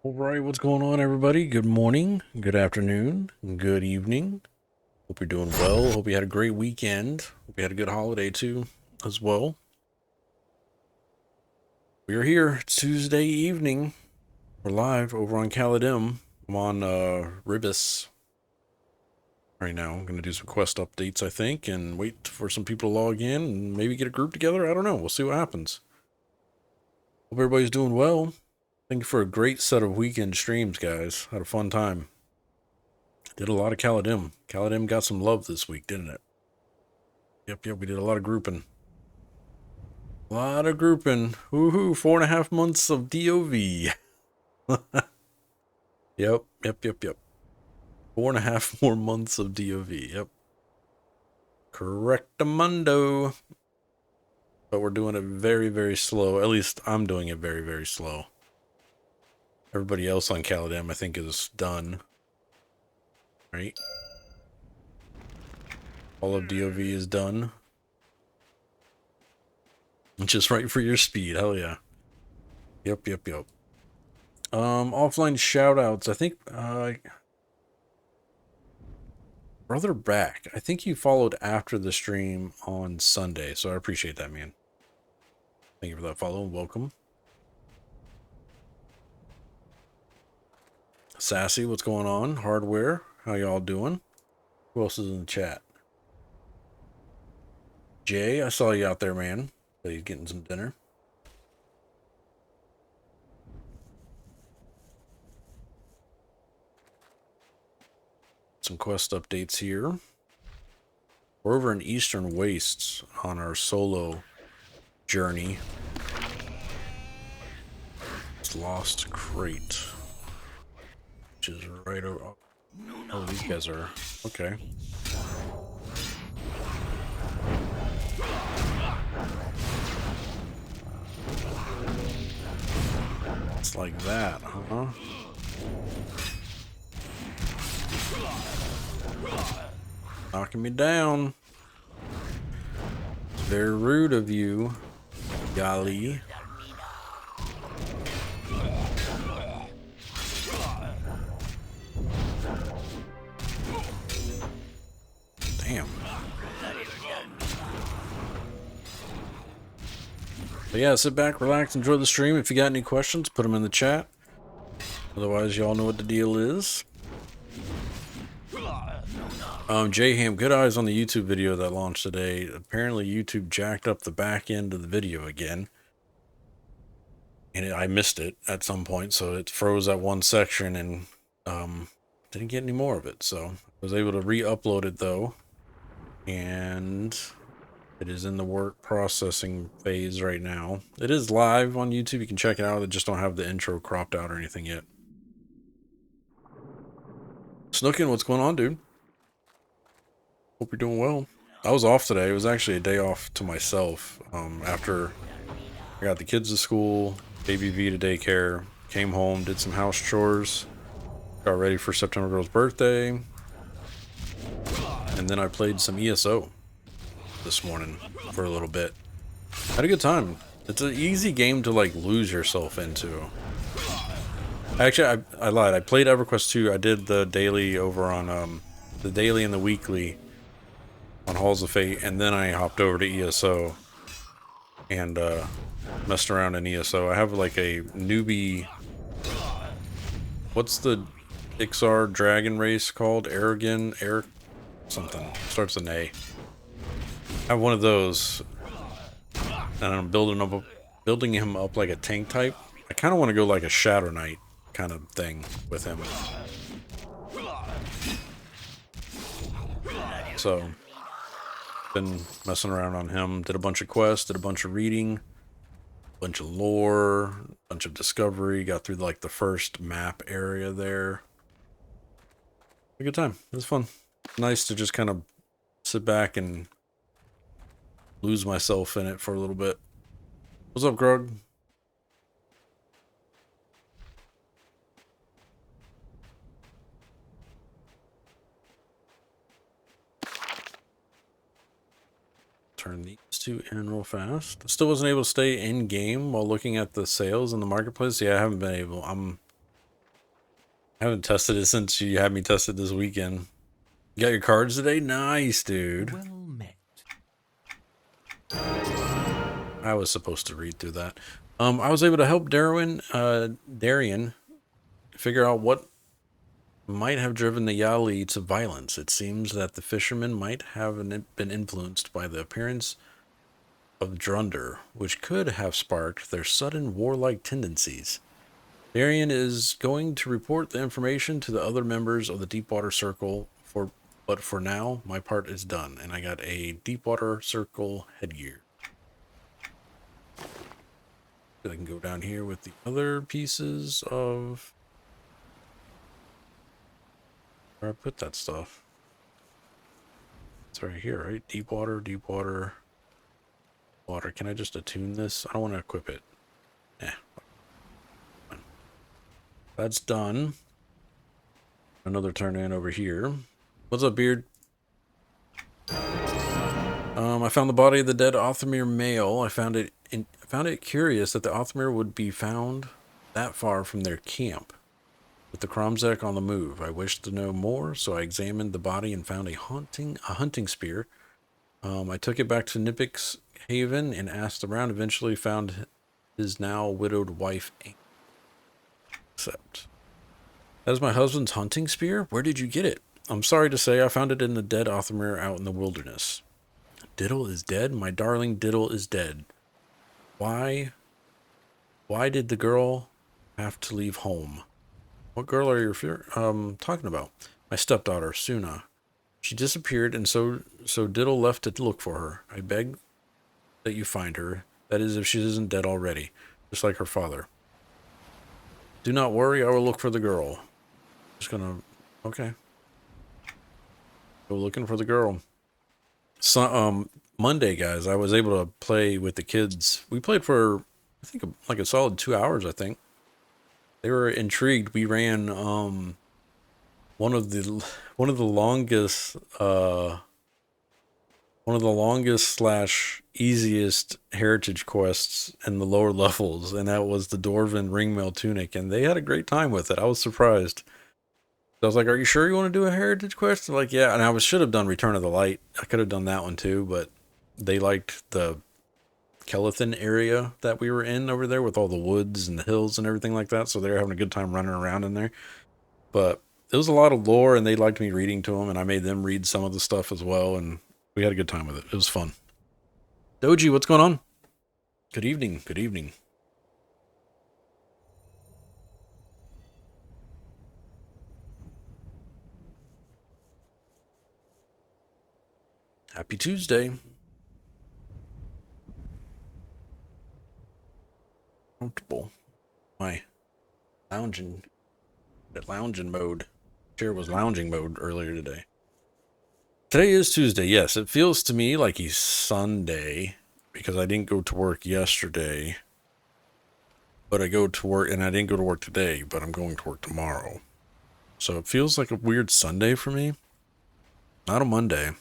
All right, what's going on, everybody? Good morning, good afternoon, good evening. Hope you're doing well. Hope you had a great weekend. Hope you had a good holiday too, as well. We're here Tuesday evening. We're live over on Kaladim. I'm on Ribis right now. I'm gonna do some quest updates, I think, and wait for some people to log in and maybe get a group together. I don't know. We'll see what happens. Hope everybody's doing well. Thank you for a great set of weekend streams, guys. Had a fun time. Did a lot of Kaladim. Kaladim got some love this week, didn't it? Yep, we did a lot of grouping. A lot of grouping. Woohoo, 4.5 months of DOV. Yep. 4.5 more months of DOV, yep. Correctamundo. But we're doing it very, very slow. At least I'm doing it very, very slow. Everybody else on Kaladim, I think, is done. Right? All of DOV is done. Just right for your speed, hell yeah. Yep. Offline shoutouts. I think, Brother Back. I think you followed after the stream on Sunday, so I appreciate that, man. Thank you for that follow and welcome. Sassy, what's going on? Hardware, how y'all doing? Who else is in the chat? Jay, I saw you out there, man. So you're getting some dinner. Some quest updates here. We're over in Eastern Wastes on our solo journey. It's Lost Crate, which is right over. Oh, these guys are okay. It's like that, huh? Knocking me down. Very rude of you, Gali. Damn. But yeah, sit back, relax, enjoy the stream. If you got any questions, put them in the chat. Otherwise, y'all know what the deal is. J-Ham, good eyes on the YouTube video that launched today. Apparently, YouTube jacked up the back end of the video again. And I missed it at some point, so it froze at one section and didn't get any more of it. So I was able to re-upload it, though. And it is in the work processing phase right now. It is live on YouTube. You can check it out. I just don't have the intro cropped out or anything yet. Snookin', what's going on, dude? Hope you're doing well. I was off today. It was actually a day off to myself. After I got the kids to school, baby V to daycare, came home, did some house chores, got ready for September Girl's birthday, and then I played some ESO this morning for a little bit. Had a good time. It's an easy game to like lose yourself into. Actually, I lied. I played EverQuest 2. I did the daily over on the daily and the weekly on Halls of Fate, and then I hopped over to ESO and messed around in ESO. I have like a newbie. What's the Ixar dragon race called? Aragon, Eric, something starts with an A. I have one of those, and I'm building him up like a tank type. I kind of want to go like a Shadow Knight kind of thing with him. So, been messing around on him. Did a bunch of quests, did a bunch of reading, a bunch of lore, a bunch of discovery. Got through like the first map area there. A good time. It was fun. Nice to just kind of sit back and lose myself in it for a little bit. What's up, Grug? Turn these two in real fast. Still wasn't able to stay in game while looking at the sales in the marketplace. Yeah, I haven't been able. I'm I haven't tested it since you had me test it this weekend. You got your cards today? Nice, dude. Well met. I was supposed to read through that. I was able to help Darian figure out what might have driven the Yali to violence. It seems that the fishermen might have been influenced by the appearance of Drunder, which could have sparked their sudden warlike tendencies. Darian is going to report the information to the other members of the Deepwater Circle, but for now, my part is done, and I got a Deepwater Circle headgear. I can go down here with the other pieces of where I put that stuff. It's right here, right? Deepwater, water. Can I just attune this? I don't want to equip it. Yeah. That's done. Another turn in over here. What's up, Beard? I found the body of the dead Othmir male. I found it curious that the Othmir would be found that far from their camp, with the Kromzek on the move. I wished to know more, so I examined the body and found a hunting spear. I took it back to Nipik's Haven and asked around. Eventually found his now widowed wife. Except that is my husband's hunting spear. Where did you get it? I'm sorry to say I found it in the dead Othmir out in the wilderness. Diddle is dead? My darling Diddle is dead. Why did the girl have to leave home? What girl are you talking about? My stepdaughter, Suna. She disappeared, and so Diddle left to look for her. I beg that you find her. That is, if she isn't dead already, just like her father. Do not worry, I will look for the girl. Just gonna... Okay. Go looking for the girl. So, Monday, guys, I was able to play with the kids. We played for, I think, like a solid 2 hours, I think. They were intrigued. We ran, one of the longest slash easiest heritage quests in the lower levels, and that was the Dwarven Ringmail Tunic, and they had a great time with it. I was surprised. So I was like, are you sure you want to do a heritage quest? They're like, yeah, and I should have done Return of the Light. I could have done that one too, but they liked the Kelethin area that we were in over there with all the woods and the hills and everything like that, so they were having a good time running around in there. But it was a lot of lore, and they liked me reading to them, and I made them read some of the stuff as well, and we had a good time with it. It was fun. Doji, what's going on? Good evening. Good evening. Happy Tuesday. Comfortable. My lounging mode. Chair was lounging mode earlier today. Today is Tuesday. Yes, it feels to me like he's Sunday because I didn't go to work yesterday. But I go to work, and I didn't go to work today, but I'm going to work tomorrow. So it feels like a weird Sunday for me. Not a Monday.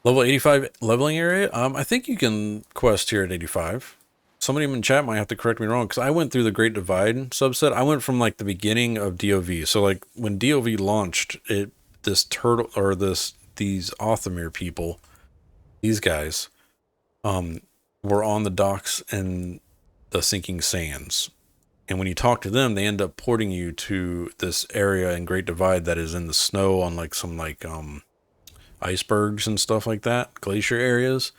Level 85 leveling area? I think you can quest here at 85. Somebody in chat might have to correct me wrong, because I went through the Great Divide subset. I went from like the beginning of DOV. So like when DOV launched, these Othmir people, these guys, were on the docks in the sinking sands. And when you talk to them, they end up porting you to this area in Great Divide that is in the snow on like some like icebergs and stuff like that, glacier areas.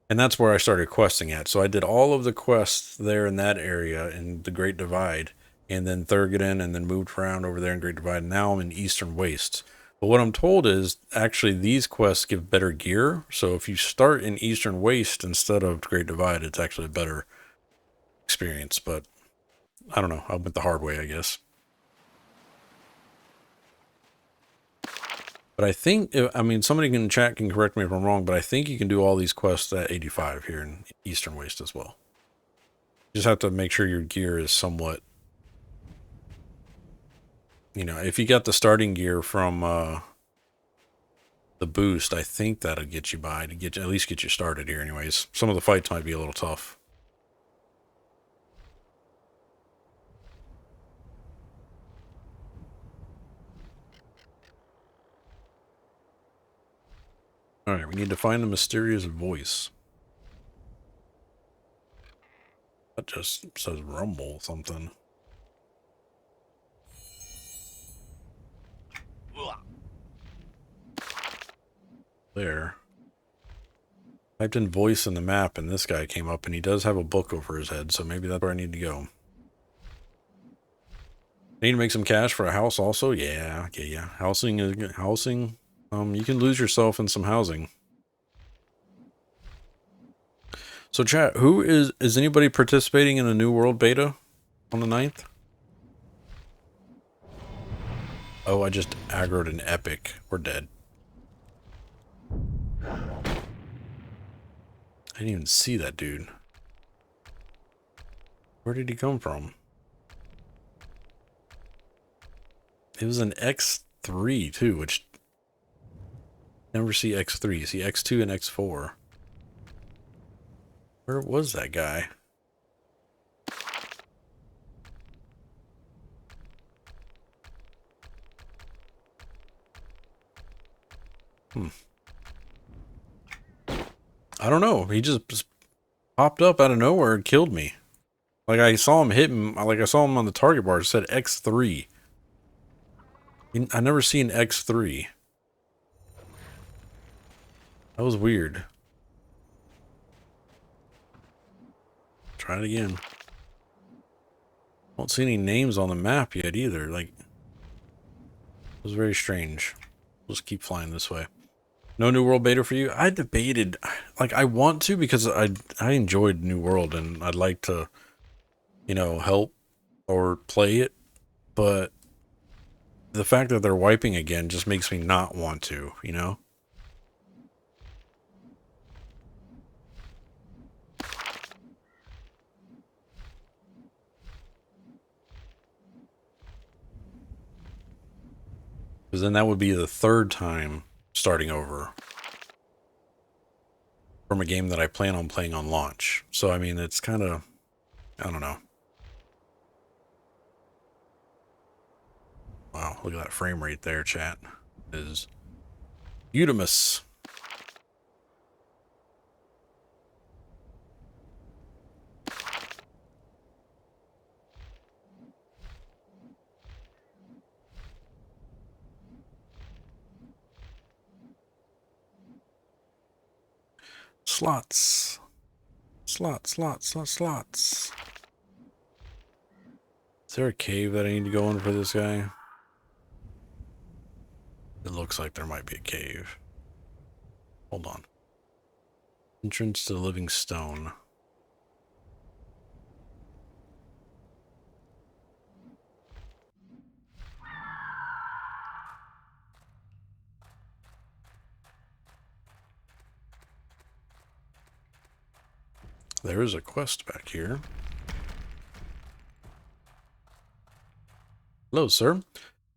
And that's where I started questing at. So I did all of the quests there in that area in the Great Divide, and then Thurgoden, and then moved around over there in Great Divide. And now I'm in Eastern Wastes. But what I'm told is actually these quests give better gear. So if you start in Eastern Waste instead of Great Divide, it's actually a better experience. But I don't know. I went the hard way, I guess. But I think, I mean, somebody in chat can correct me if I'm wrong, but I think you can do all these quests at 85 here in Eastern Waste as well. You just have to make sure your gear is somewhat, you know, if you got the starting gear from the boost, I think that'll get you by, to get you, at least get you started here anyways. Some of the fights might be a little tough. Alright, we need to find the mysterious voice. That just says rumble something. There. Typed in voice in the map and this guy came up and he does have a book over his head, so maybe that's where I need to go. Need to make some cash for a house also? Yeah. Housing is good. Housing. You can lose yourself in some housing. So chat, is anybody participating in the New World beta on the 9th? Oh, I just aggroed an epic. We're dead. I didn't even see that dude. Where did he come from? It was an X3 too, which never see X3. See X2 and X4. Where was that guy? I don't know. He just popped up out of nowhere and killed me. Like I saw him hit him. Like I saw him on the target bar. It said X3. I never seen X3. That was weird. Try it again. Don't see any names on the map yet either. Like, it was very strange. We'll just keep flying this way. No New World beta for you? I debated. Like, I want to because I enjoyed New World and I'd like to, you know, help or play it. But the fact that they're wiping again just makes me not want to, you know? Because then that would be the third time starting over from a game that I plan on playing on launch. So, I mean, it's kind of, I don't know. Wow, look at that frame rate there, chat. It is Utimus. Slots. Slots. Is there a cave that I need to go in for this guy? It looks like there might be a cave. Hold on. Entrance to the Living Stone. There is a quest back here. Hello, sir.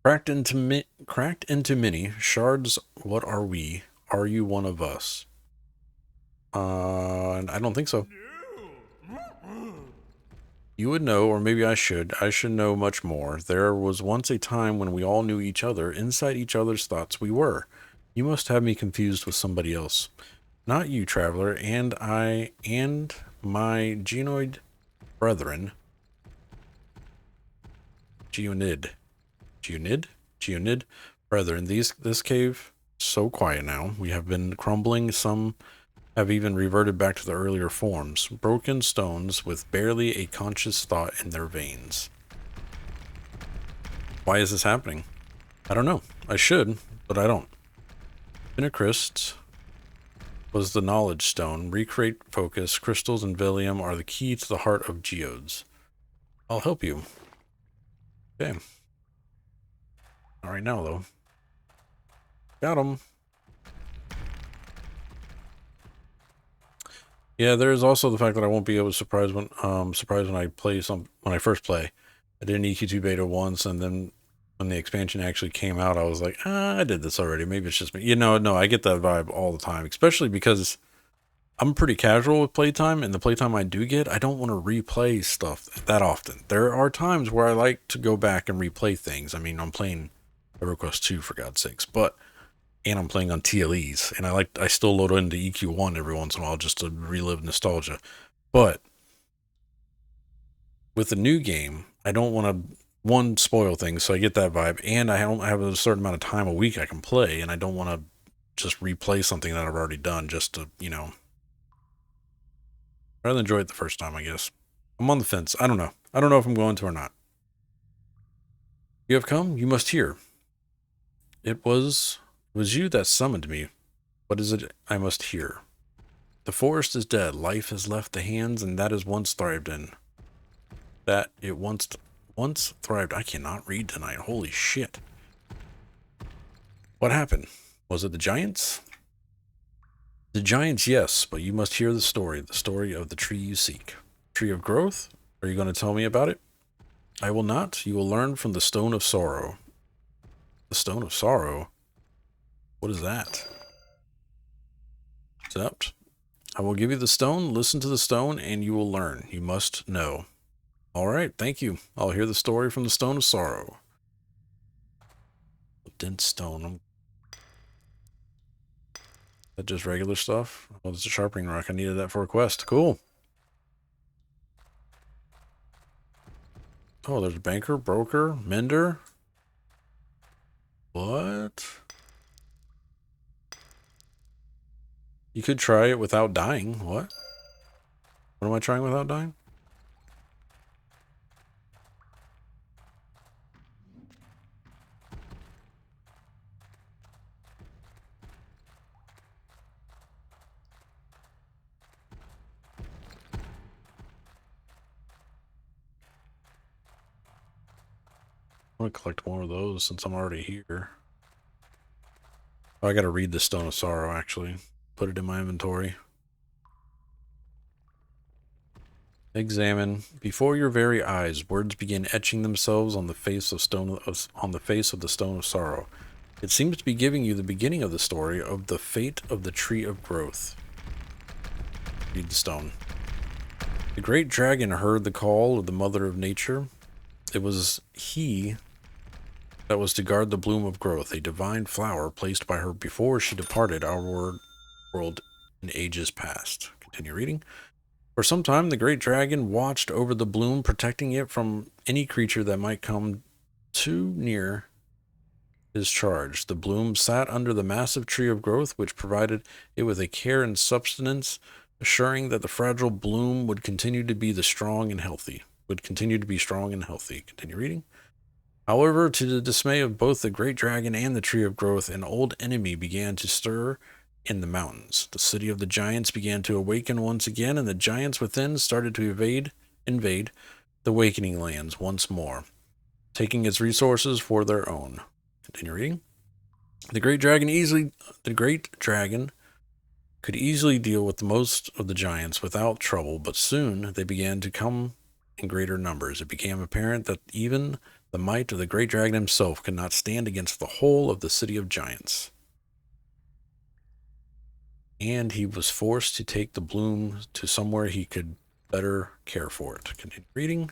Cracked into many shards. What are we? Are you one of us? I don't think so. You would know, or maybe I should. I should know much more. There was once a time when we all knew each other. Inside each other's thoughts we were. You must have me confused with somebody else. Not you, traveler, and my genoid brethren. Geonid brethren. This cave so quiet now. We have been crumbling. Some have even reverted back to their earlier forms. Broken stones with barely a conscious thought in their veins. Why is this happening? I don't know. I should, but I don't. Pinnacrist was the knowledge stone. Recreate focus. Crystals and Velium are the key to the heart of geodes. I'll help you. Okay. All right now, though. Got him. Yeah, there's also the fact that I won't be able to surprise when I first play. I did an EQ2 beta once, and then when the expansion actually came out, I was like, I did this already. Maybe it's just me. You know, no, I get that vibe all the time, especially because I'm pretty casual with playtime, and the playtime I do get, I don't want to replay stuff that often. There are times where I like to go back and replay things. I mean, I'm playing EverQuest 2 for God's sakes, but and I'm playing on TLEs, and I still load into EQ1 every once in a while just to relive nostalgia. But with the new game, I don't want to one spoil things, so I get that vibe, and I don't have a certain amount of time a week I can play, and I don't want to just replay something that I've already done just to, rather enjoy it the first time, I guess. I'm on the fence. I don't know. I don't know if I'm going to or not. You have come, you must hear. It was you that summoned me. What is it I must hear? The forest is dead, life has left the hands, and that is once thrived in. That it once thrived. I cannot read tonight. Holy shit. What happened? Was it the giants? The giants, yes, but you must hear the story of the tree you seek. Tree of growth? Are you going to tell me about it? I will not. You will learn from the stone of sorrow. The stone of sorrow? What is that? Accept. I will give you the stone. Listen to the stone, and you will learn. You must know. All right, thank you. I'll hear the story from the stone of sorrow. Dense stone. Is that just regular stuff? Oh, it's a sharpening rock. I needed that for a quest. Cool. Oh, there's a banker, broker, mender. What? You could try it without dying. What? What am I trying without dying? I want to collect more of those since I'm already here. Oh, I gotta read the Stone of Sorrow, actually. Put it in my inventory. Examine. Before your very eyes, words begin etching themselves on the face of the Stone of Sorrow. It seems to be giving you the beginning of the story of the fate of the Tree of Growth. Read the stone. The great dragon heard the call of the Mother of Nature. It was he that was to guard the bloom of growth, a divine flower placed by her before she departed our world in ages past. Continue reading. For some time, the great dragon watched over the bloom, protecting it from any creature that might come too near his charge. The bloom sat under the massive tree of growth, which provided it with a care and substance, assuring that the fragile bloom would continue to be strong and healthy. Continue reading. However, to the dismay of both the great dragon and the tree of growth, an old enemy began to stir in the mountains. The city of the giants began to awaken once again, and the giants within started to invade the awakening lands once more, taking its resources for their own. Continue reading. The great dragon could easily deal with most of the giants without trouble, but soon they began to come in greater numbers. It became apparent that even the might of the great dragon himself could not stand against the whole of the city of giants. And he was forced to take the bloom to somewhere he could better care for it. Continue reading.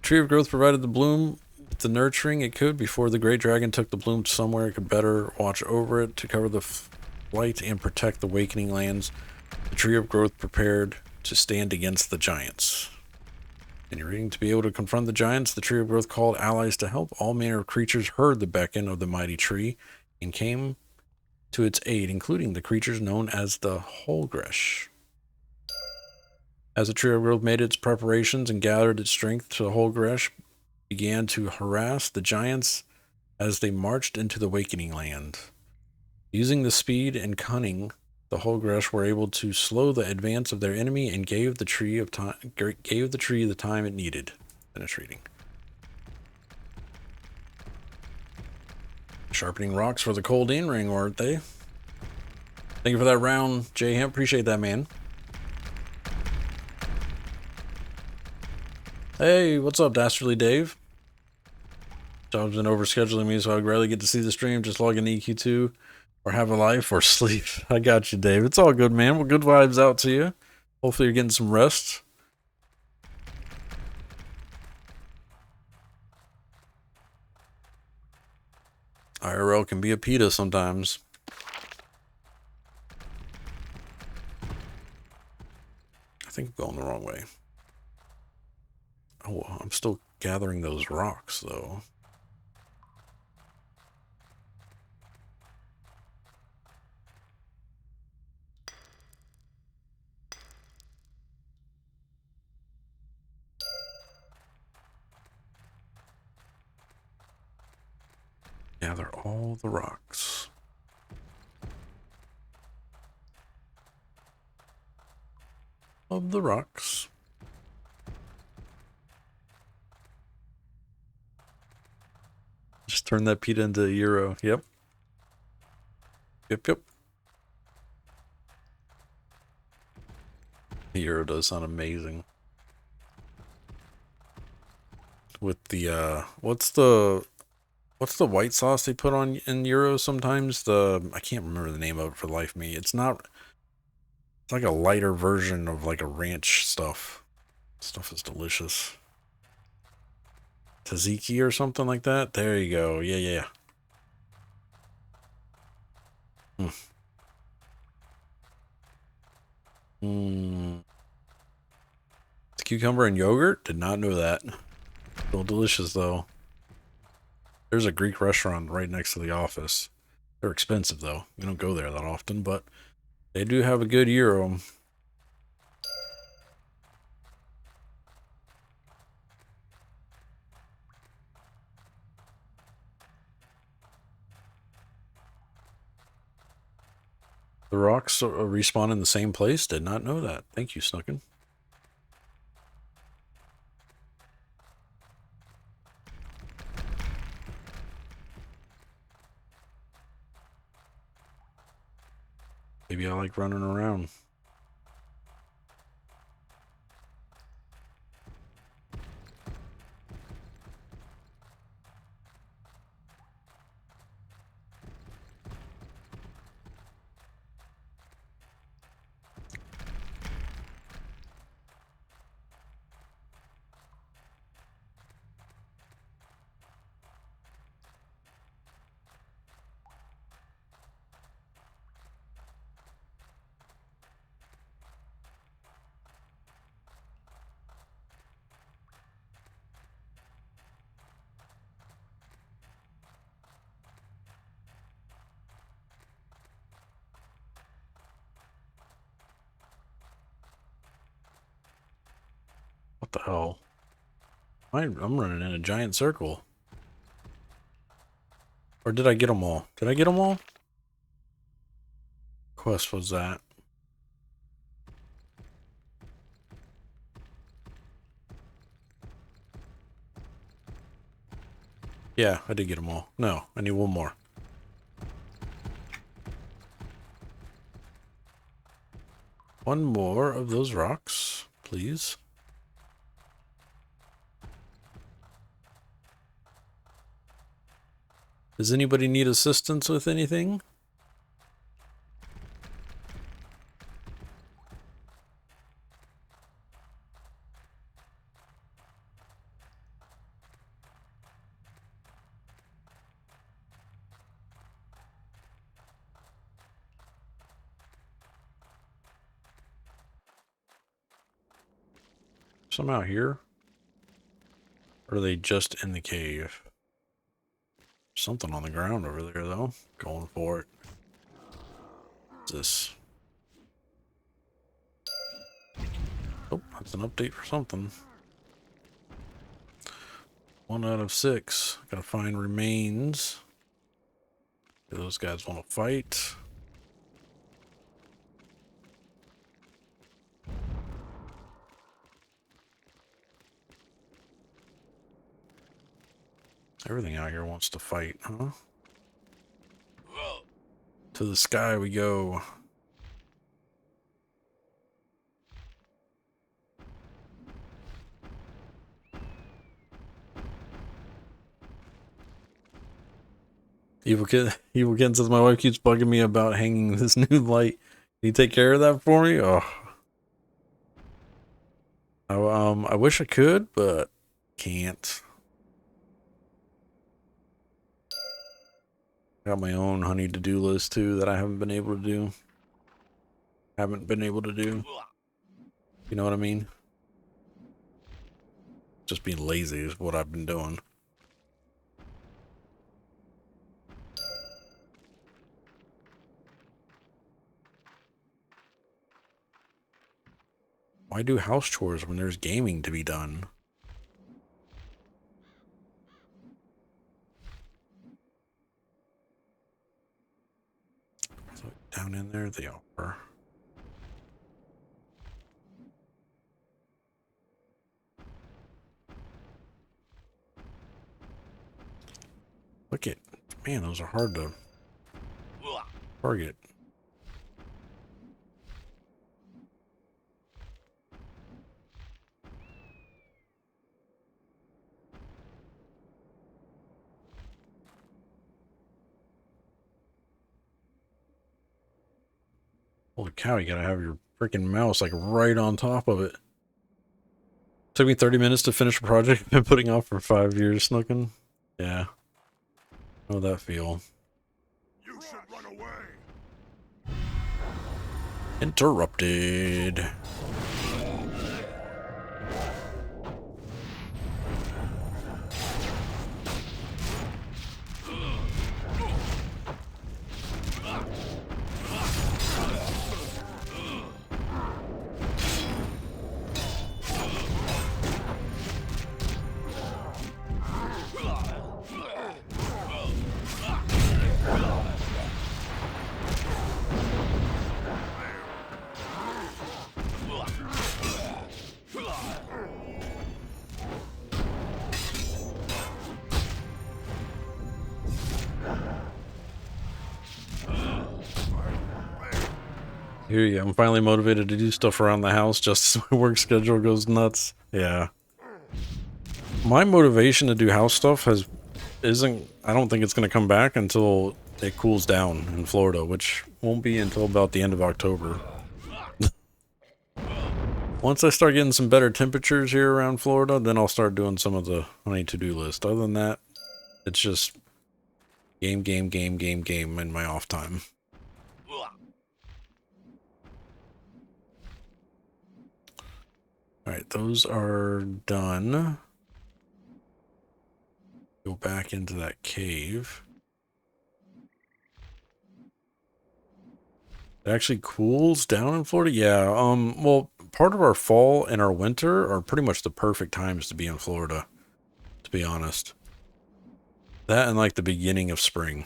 Tree of Growth provided the bloom with the nurturing it could before the great dragon took the bloom to somewhere it could better watch over it to cover the flight and protect the awakening lands. The Tree of Growth prepared to stand against the giants. And you're reading. To be able to confront the giants, the Tree of Growth called allies to help. All manner of creatures heard the beckon of the mighty tree and came to its aid, including the creatures known as the Holgresh. As the Tree of Growth made its preparations and gathered its strength, the Holgresh began to harass the giants as they marched into the Awakening Land. Using the speed and cunning, the Holgresh were able to slow the advance of their enemy and gave the tree the time it needed. Finish reading. Sharpening rocks for the cold in ring, weren't they? Thank you for that round, J Hemp. Appreciate that, man. Hey, what's up, Dastardly Dave? Job's been overscheduling me, so I'd rather get to see the stream, just log in EQ2, or have a life, or sleep. I got you, Dave. It's all good, man. Well, good vibes out to you. Hopefully you're getting some rest. IRL can be a PETA sometimes. wrong way. Oh, I'm still gathering those rocks, though. Gather all the rocks. Of the rocks. Just turn that pita into a euro. Yep. Yep, yep. The euro does sound amazing. With the what's the white sauce they put on in euros sometimes? I can't remember the name of it for the life of me. It's like a lighter version of like a ranch stuff. Stuff is delicious. Tzatziki or something like that. There you go. Yeah, yeah. Mm. It's cucumber and yogurt? Did not know that. So delicious though. There's a Greek restaurant right next to the office. They're expensive though. We don't go there that often, but they do have a good euro. The rocks respawn in the same place? Did not know that. Thank you, Snucken. Maybe I like running around. What the hell? I'm running in a giant circle. Or did I get them all? Did I get them all? Quest was that? Yeah, I did get them all. No, I need one more. One more of those rocks, please. Does anybody need assistance with anything? Some out here? Or are they just in the cave? Something on the ground over there, though. Going for it. What's this? Oh, that's an update for something. 1 out of 6. Gotta find remains. Do those guys want to fight? Everything out here wants to fight, huh? To the sky we go. Evil Ken says my wife keeps bugging me about hanging this new light. Can you take care of that for me? Oh. I wish I could, but can't. Got my own honey to-do list too that I haven't been able to do. You know what I mean? Just being lazy is what I've been doing. Why do house chores when there's gaming to be done? So down in there they are. Look at, man, those are hard to target. Holy cow, you gotta have your freaking mouse like right on top of it. Took me 30 minutes to finish a project I've been putting off for 5 years, Snookin'. Yeah. How that feel? You should run away. Interrupted. Here you go. I'm finally motivated to do stuff around the house just as my work schedule goes nuts. Yeah. My motivation to do house stuff isn't, I don't think it's going to come back until it cools down in Florida, which won't be until about the end of October. Once I start getting some better temperatures here around Florida, then I'll start doing some of the honey to-do list. Other than that, it's just game in my off time. Alright, those are done. Go back into that cave. It actually cools down in Florida? Yeah, well, part of our fall and our winter are pretty much the perfect times to be in Florida, to be honest. That and like the beginning of spring.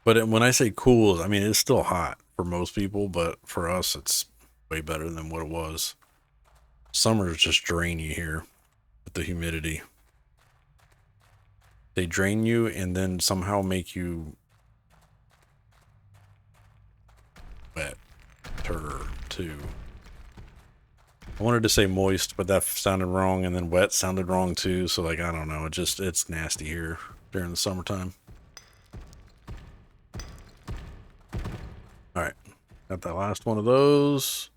But when I say cool, I mean, it's still hot for most people, but for us, it's way better than what it was. Summers just drain you here with the humidity. They drain you and then somehow make you wetter too. I wanted to say moist, but that sounded wrong, and then wet sounded wrong too, so like, I don't know, it's nasty here during the summertime. Alright, got that last one of those.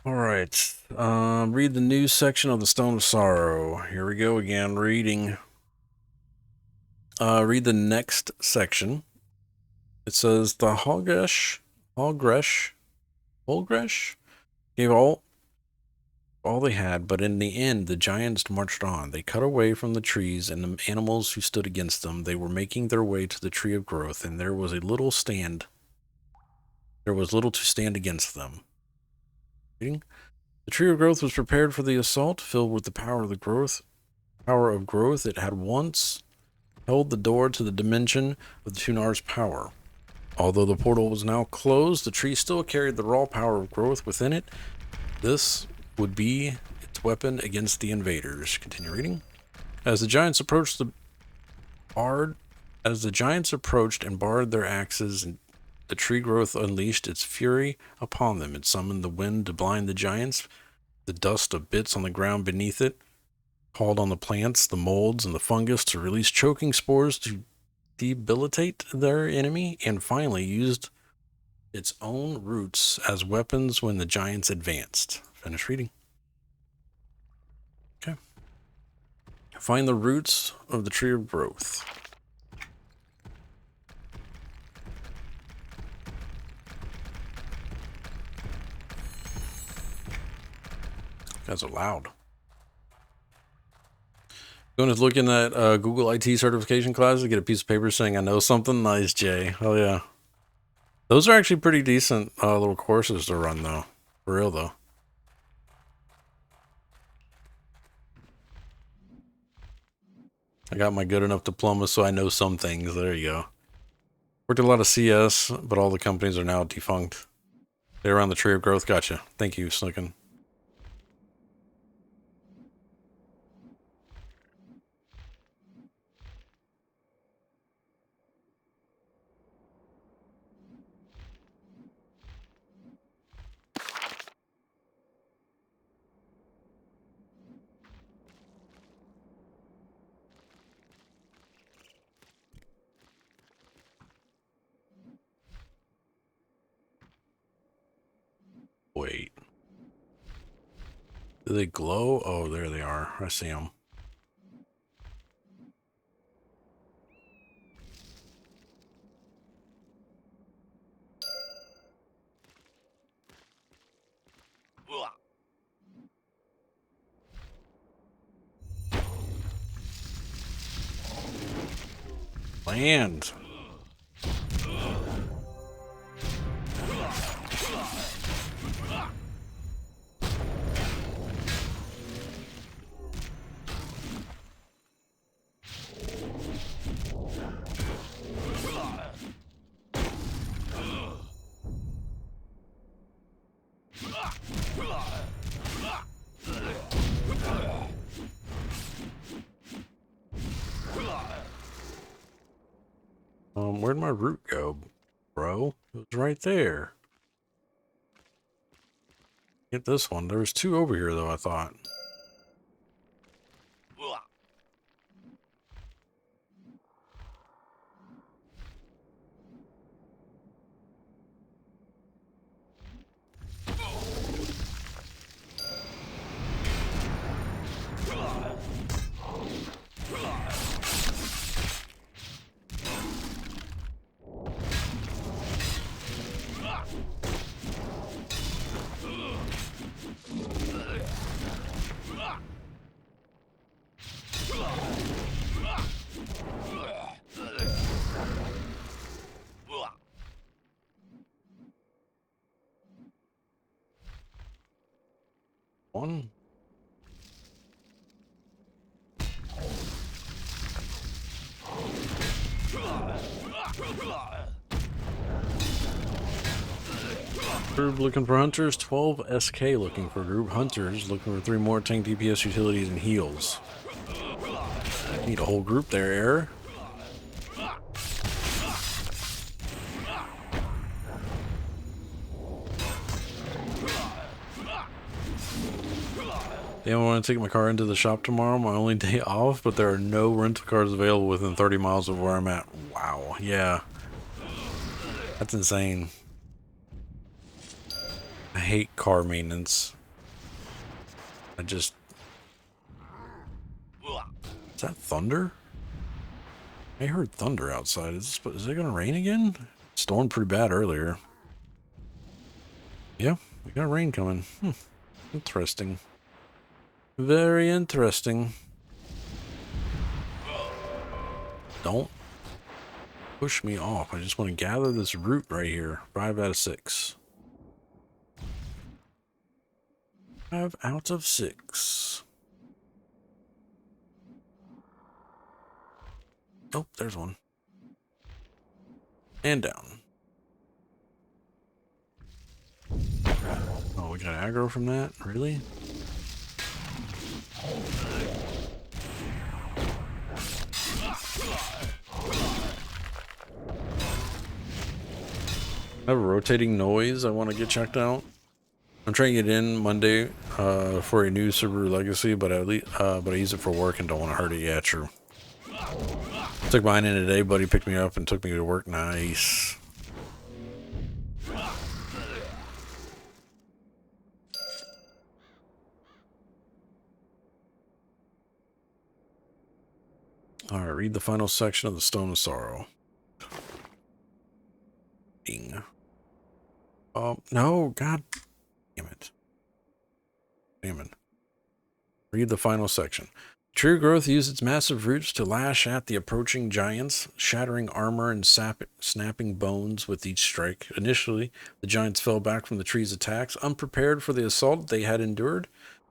Alright, read the news section of the Stone of Sorrow. Here we go again, reading. Read the next section. It says, the Hogresh gave all they had, but in the end the giants marched on. They cut away from the trees and the animals who stood against them. They were making their way to the tree of growth, and there was little to stand against them. Reading? The tree of growth was prepared for the assault, filled with the power of growth. It had once held the door to the dimension of the Tunar's power. Although the portal was now closed, the tree still carried the raw power of growth within it. This would be its weapon against the invaders. Continue reading. As the giants approached and bared their axes, the tree growth unleashed its fury upon them. It summoned the wind to blind the giants. The dust of bits on the ground beneath it called on the plants, the molds, and the fungus to release choking spores to debilitate their enemy, and finally used its own roots as weapons when the giants advanced. Finish reading. Okay. Find the roots of the tree of growth. Guys are loud. Going to look in that Google IT certification class to get a piece of paper saying I know something. Nice, Jay. Oh yeah. Those are actually pretty decent little courses to run, though. For real, though. I got my good enough diploma, so I know some things. There you go. Worked a lot of CS, but all the companies are now defunct. They're around the tree of growth. Gotcha. Thank you, Snookin. Wait. Do they glow? Oh, there they are. I see them. Land. Where'd my root go, bro? It was right there. Get this one. There was two over here, though, I thought. One. Group looking for hunters. 12 SK looking for group hunters. Looking for 3 more tank DPS utilities and heals. Need a whole group there, Error. Damn, I want to take my car into the shop tomorrow. My only day off, but there are no rental cars available within 30 miles of where I'm at. Wow, yeah. That's insane. I hate car maintenance. Is that thunder? I heard thunder outside. Is it gonna rain again? It stormed pretty bad earlier. Yeah, we got rain coming. Interesting. Very interesting. Don't push me off. I just want to gather this root right here. 5 out of 6. 5 out of 6. Oh, there's one. And down. Oh, we got aggro from that? Really? I have a rotating noise I want to get checked out. I'm trying to get in Monday for a new Subaru Legacy, but I use it for work and don't want to hurt it. Yeah, true. Took mine in today. Buddy picked me up and took me to work. Nice. Alright, read the final section of the Stone of Sorrow. Ding. Oh, no, god damn it. Damn it. Read the final section. Tree growth used its massive roots to lash at the approaching giants, shattering armor and snapping bones with each strike. Initially, the giants fell back from the tree's attacks, unprepared for the assault they had endured.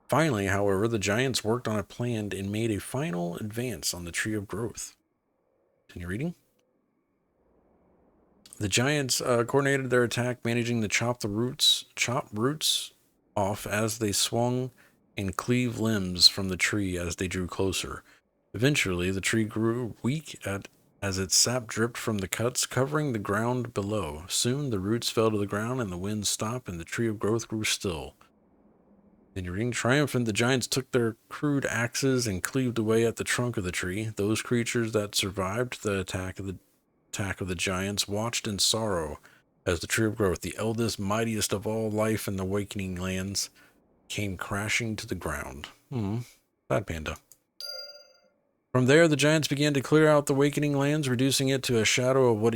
Finally, however, the giants worked on a plan and made a final advance on the tree of growth. Continue reading. The giants coordinated their attack, managing to chop roots off as they swung and cleave limbs from the tree as they drew closer. Eventually, the tree grew weak as its sap dripped from the cuts, covering the ground below. Soon, the roots fell to the ground, and the wind stopped, and the tree of growth grew still. In your ring, triumphant, the giants took their crude axes and cleaved away at the trunk of the tree. Those creatures that survived the attack of the giants watched in sorrow as the tree of growth, the eldest, mightiest of all life in the awakening lands, came crashing to the ground. Bad panda. From there, the giants began to clear out the awakening lands, reducing it to a shadow of what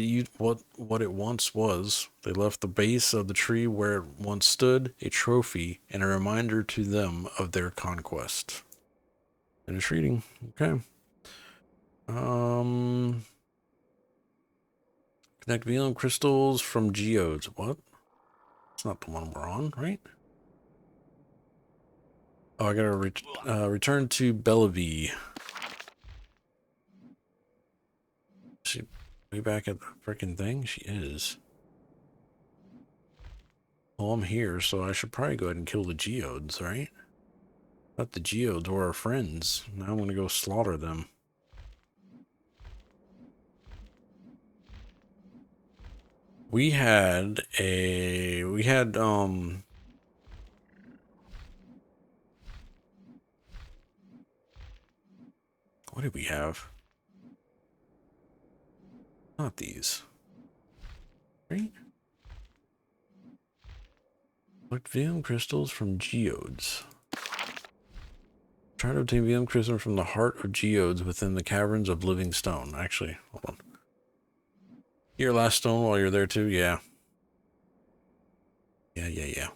it once was. They left the base of the tree where it once stood, a trophy and a reminder to them of their conquest. Finish reading. Okay. Connect Velium crystals from geodes. What? It's not the one we're on, right? Oh, I gotta return to Bellevue. She way back at the freaking thing? She is. Well, I'm here, so I should probably go ahead and kill the geodes, right? Thought the geodes were our friends. Now I'm gonna go slaughter them. We had what did we have? Not these. Right? Collect VM crystals from geodes. Try to obtain VM crystals from the heart of geodes within the caverns of living stone. Actually, hold on. Your last stone while you're there too? Yeah. Yeah.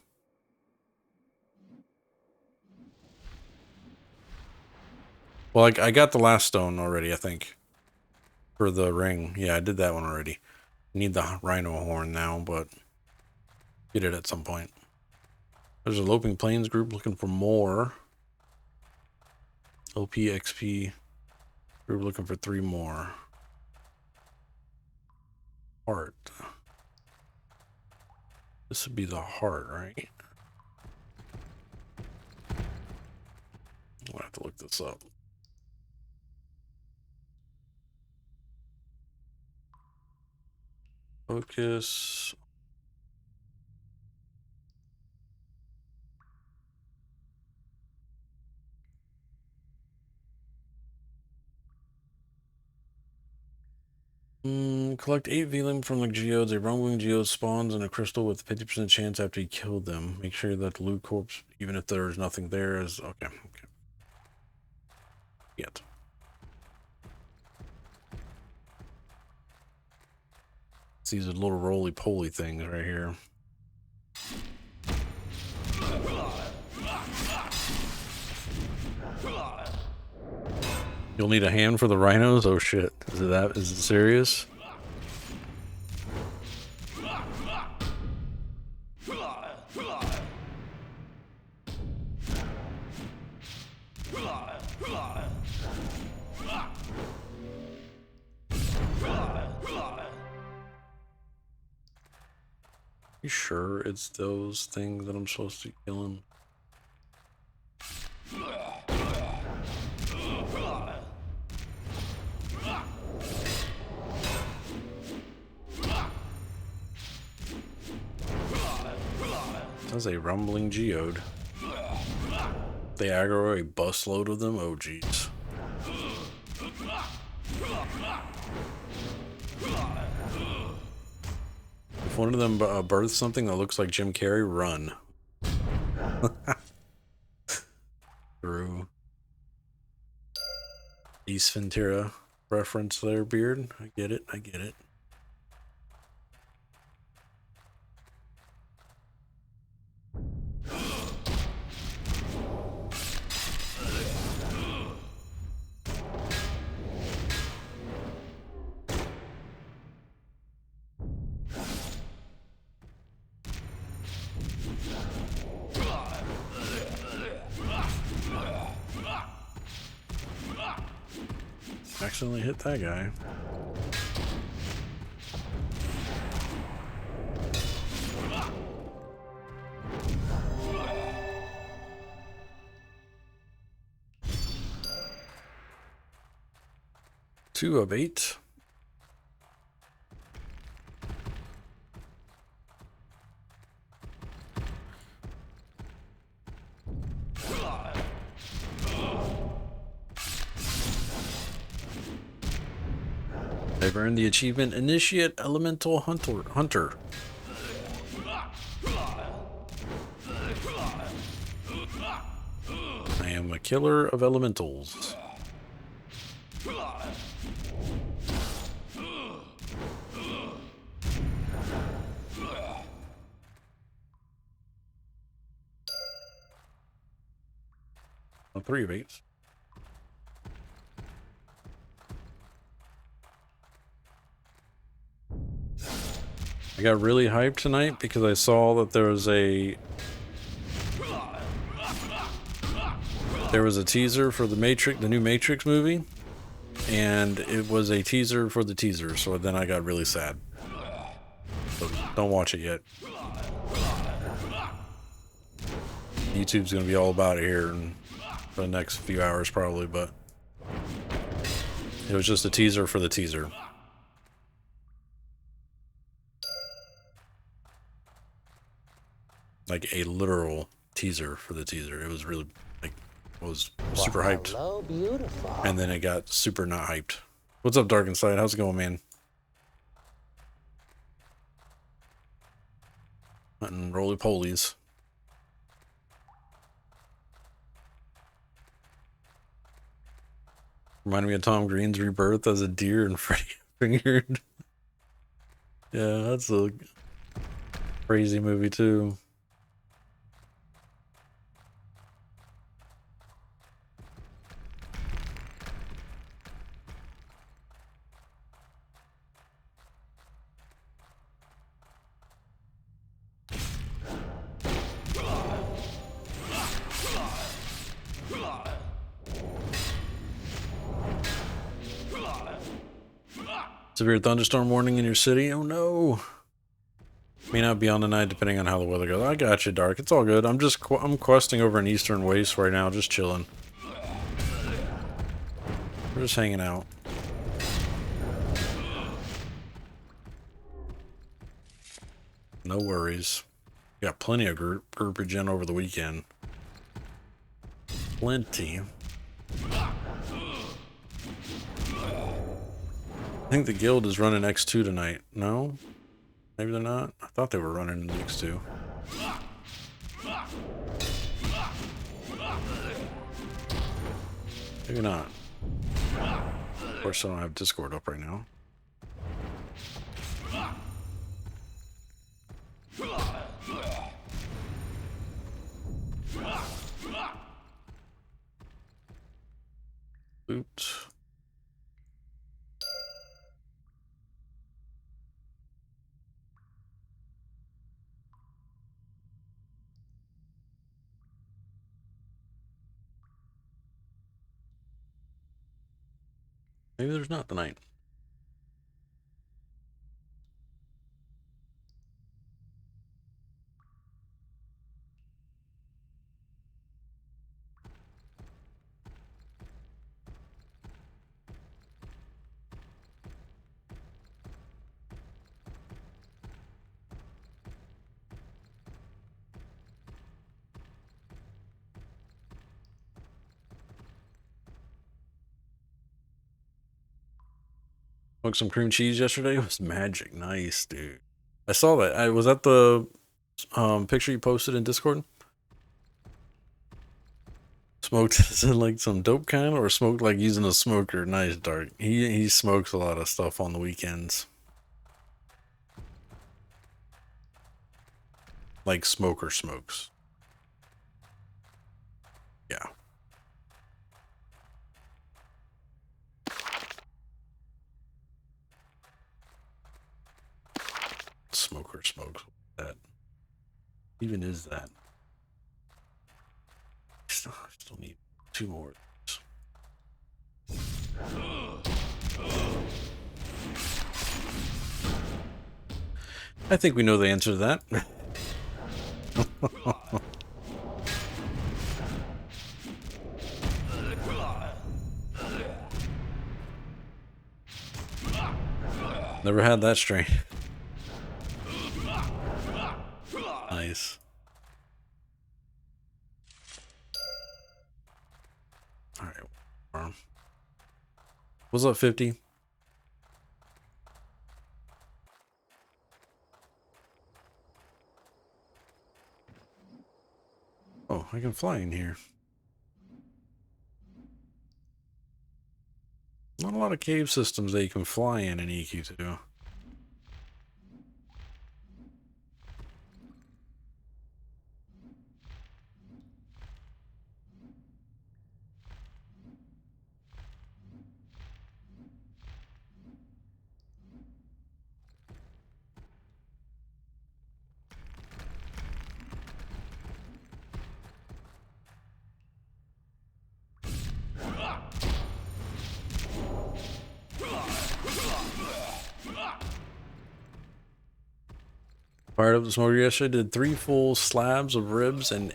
Well, I got the last stone already, I think. For the ring. Yeah, I did that one already. Need the rhino horn now, but get it at some point. There's a Loping Plains group looking for more. LPXP group looking for 3 more. Heart. This would be the heart, right? I'll have to look this up. Focus. Collect 8 Velim from the geodes. A rumbling geode spawns in a crystal with a 50% chance after you kill them. Make sure that the loot corpse, even if there's nothing there, is okay. Yet. It's these little roly-poly things right here. You'll need a hand for the rhinos? Oh shit. Is it serious? You sure it's those things that I'm supposed to be killing? That's a rumbling geode. They aggro a busload of them? Oh jeez. If one of them births something that looks like Jim Carrey, run. True. East Ventura reference there, Beard. I get it. accidentally hit that guy. Two of 8. I've earned the achievement Initiate Elemental Hunter. I am a killer of elementals. A 3 of 8. I got really hyped tonight because I saw that there was a teaser for the new Matrix movie, and it was a teaser for the teaser, so then I got really sad. So don't watch it yet. YouTube's gonna be all about it here for the next few hours probably, but it was just a teaser for the teaser. Like a literal teaser for the teaser. It was really like was super hyped. Hello, beautiful. And then it got super not hyped. What's up, Dark Inside? How's it going, man? Hunting roly polies. Reminded me of Tom Green's Rebirth as a deer and Freddy fingered. Yeah, that's a crazy movie too. Severe thunderstorm warning in your city? Oh no. May not be on tonight depending on how the weather goes. I got you, Dark. It's all good. I'm questing over in Eastern Waste right now, just chilling. We're just hanging out. No worries. Got plenty of groupage in over the weekend. Plenty. I think the guild is running X2 tonight. No? Maybe they're not? I thought they were running X2. Maybe not. Of course, I don't have Discord up right now. Boot. Maybe there's not tonight. Smoked some cream cheese yesterday. It was magic. Nice, dude. I saw that. Was that the picture you posted in Discord? Smoked as in like some dope kind, or smoked like using a smoker? Nice, Dark. He smokes a lot of stuff on the weekends. Like smoker smokes. Yeah. Smoker smokes. That even is that? I still need 2 more. I think we know the answer to that. Never had that strain. Nice. Alright. What's up, 50? Oh, I can fly in here. Not a lot of cave systems that you can fly in EQ2. Fired up the smoker yesterday, did 3 full slabs of ribs and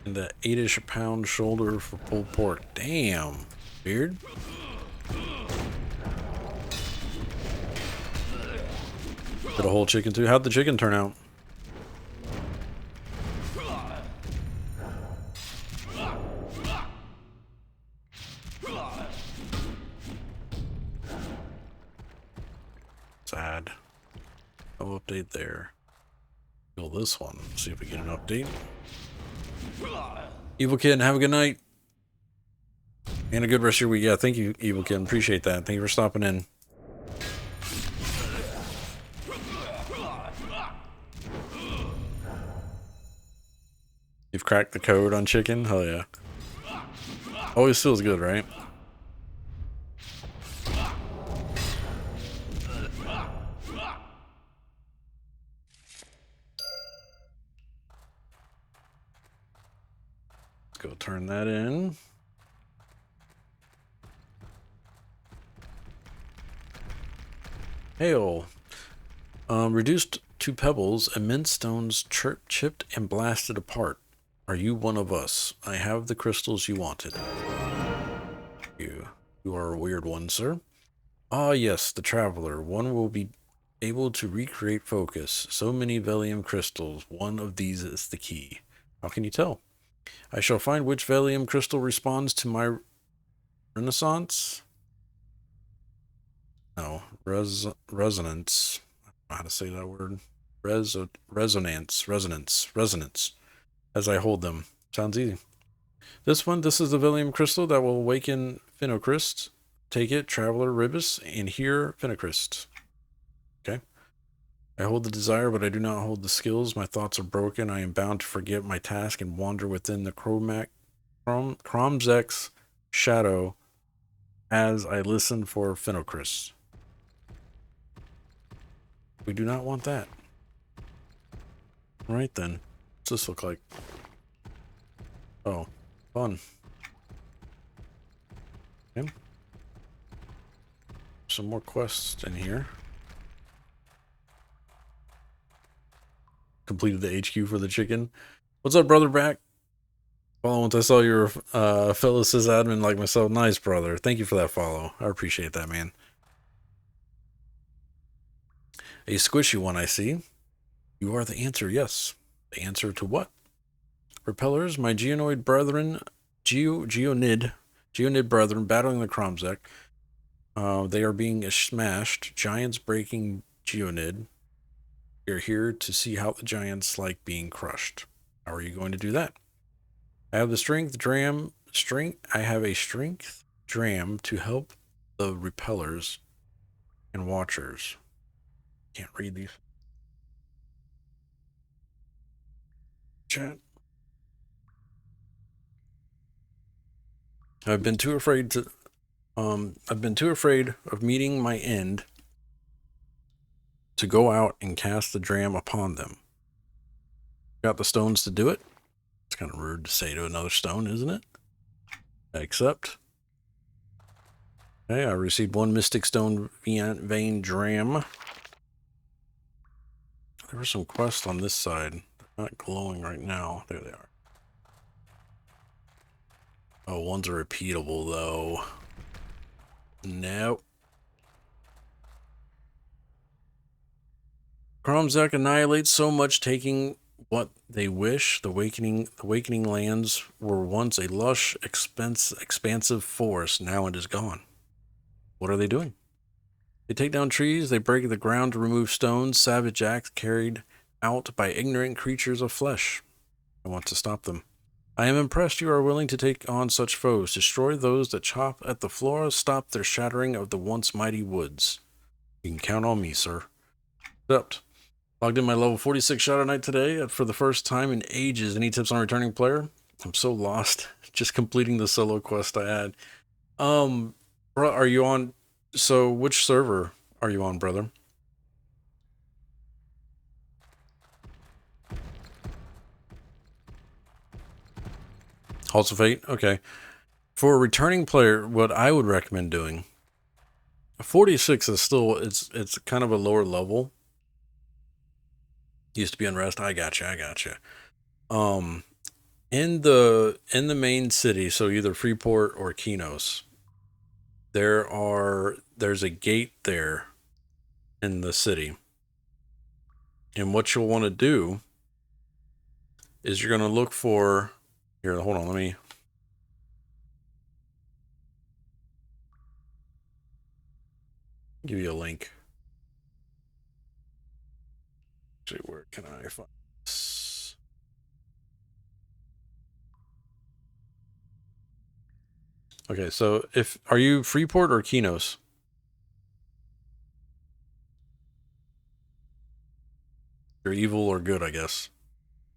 the 8-ish pound shoulder for pulled pork. Damn. Weird. Did a whole chicken too. How'd the chicken turn out? Sad. No update there. Kill this one. See if we get an update. Evil Kid, have a good night. And a good rest of your week. Yeah, thank you, Evil Kid. Appreciate that. Thank you for stopping in. You've cracked the code on chicken? Hell yeah. Always feels good, right? Let's go turn that in. Hail. Reduced to pebbles, immense stones chipped and blasted apart. Are you one of us? I have the crystals you wanted. You are a weird one, sir. Ah, yes, the traveler. One will be able to recreate focus. So many Velium crystals. One of these is the key. How can you tell? I shall find which Velium crystal responds to my renaissance. No, resonance. I don't know how to say that word. Resonance. As I hold them. Sounds easy. This is the Velium crystal that will awaken Phenocryst. Take it, Traveler Ribis, and here, Phenocryst. Okay. I hold the desire, but I do not hold the skills. My thoughts are broken. I am bound to forget my task and wander within the Kromzek's shadow as I listen for Phenocryst. We do not want that. Alright then. What's this look like? Oh, fun. Okay. Some more quests in here. Completed the HQ for the chicken. What's up, brother? Back. Follow once I saw your fellow sysadmin like myself. Nice, brother. Thank you for that follow. I appreciate that, man. A squishy one, I see. You are the answer, yes. The answer to what? Repellers, my geonoid brethren, geonid brethren battling the Kromzek. They are being smashed. Giants breaking geonid. We are here to see how the giants like being crushed. How are you going to do that? I have the strength dram to help the repellers and watchers. Can't read these. Chat. I've been too afraid of meeting my end to go out and cast the dram upon them. Got the stones to do it? It's kind of rude to say to another stone, isn't it? I accept. Okay, I received 1 mystic stone vein dram. there were some quests on this side. They're not glowing right now. There they are. Oh, one's are repeatable, though. Nope. Kromzek annihilates so much, taking what they wish. The awakening lands were once a lush, expansive forest. Now it is gone. What are they doing? They take down trees. They break the ground to remove stones. Savage acts carried out by ignorant creatures of flesh. I want to stop them. I am impressed you are willing to take on such foes. Destroy those that chop at the flora. Stop their shattering of the once mighty woods. You can count on me, sir. Accept. Logged in my level 46 Shadow Knight today for the first time in ages. Any tips on returning player? I'm so lost. Just completing the solo quest I had. Bro, are you on? So, which server are you on, brother? Halls of Fate? Okay. For a returning player, what I would recommend doing, 46 is still, it's kind of a lower level. Used to be Unrest. I gotcha. Um, in the main city, so either Freeport or Kinos, there's a gate there in the city. And what you'll want to do is you're going to look for, here, hold on, let me give you a link. Actually, where can I find this? Okay, so are you Freeport or Kinos? You're evil or good, I guess.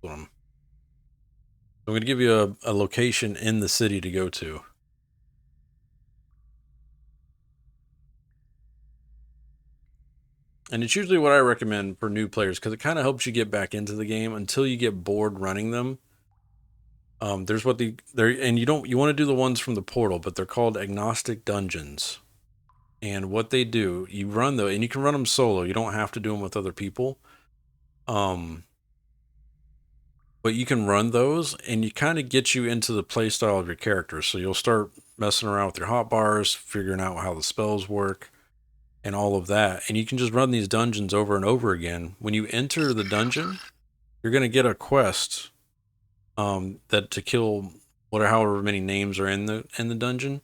I'm going to give you a location in the city to go to. And it's usually what I recommend for new players because it kind of helps you get back into the game until you get bored running them. There's what and you want to do the ones from the portal, but they're called Agnostic Dungeons. And what they do, you run and you can run them solo. You don't have to do them with other people. But you can run those and you kind of get you into the play style of your character. So you'll start messing around with your hotbars, figuring out how the spells work and all of that. And you can just run these dungeons over and over again. When you enter the dungeon, you're going to get a quest that to kill however many names are in the dungeon.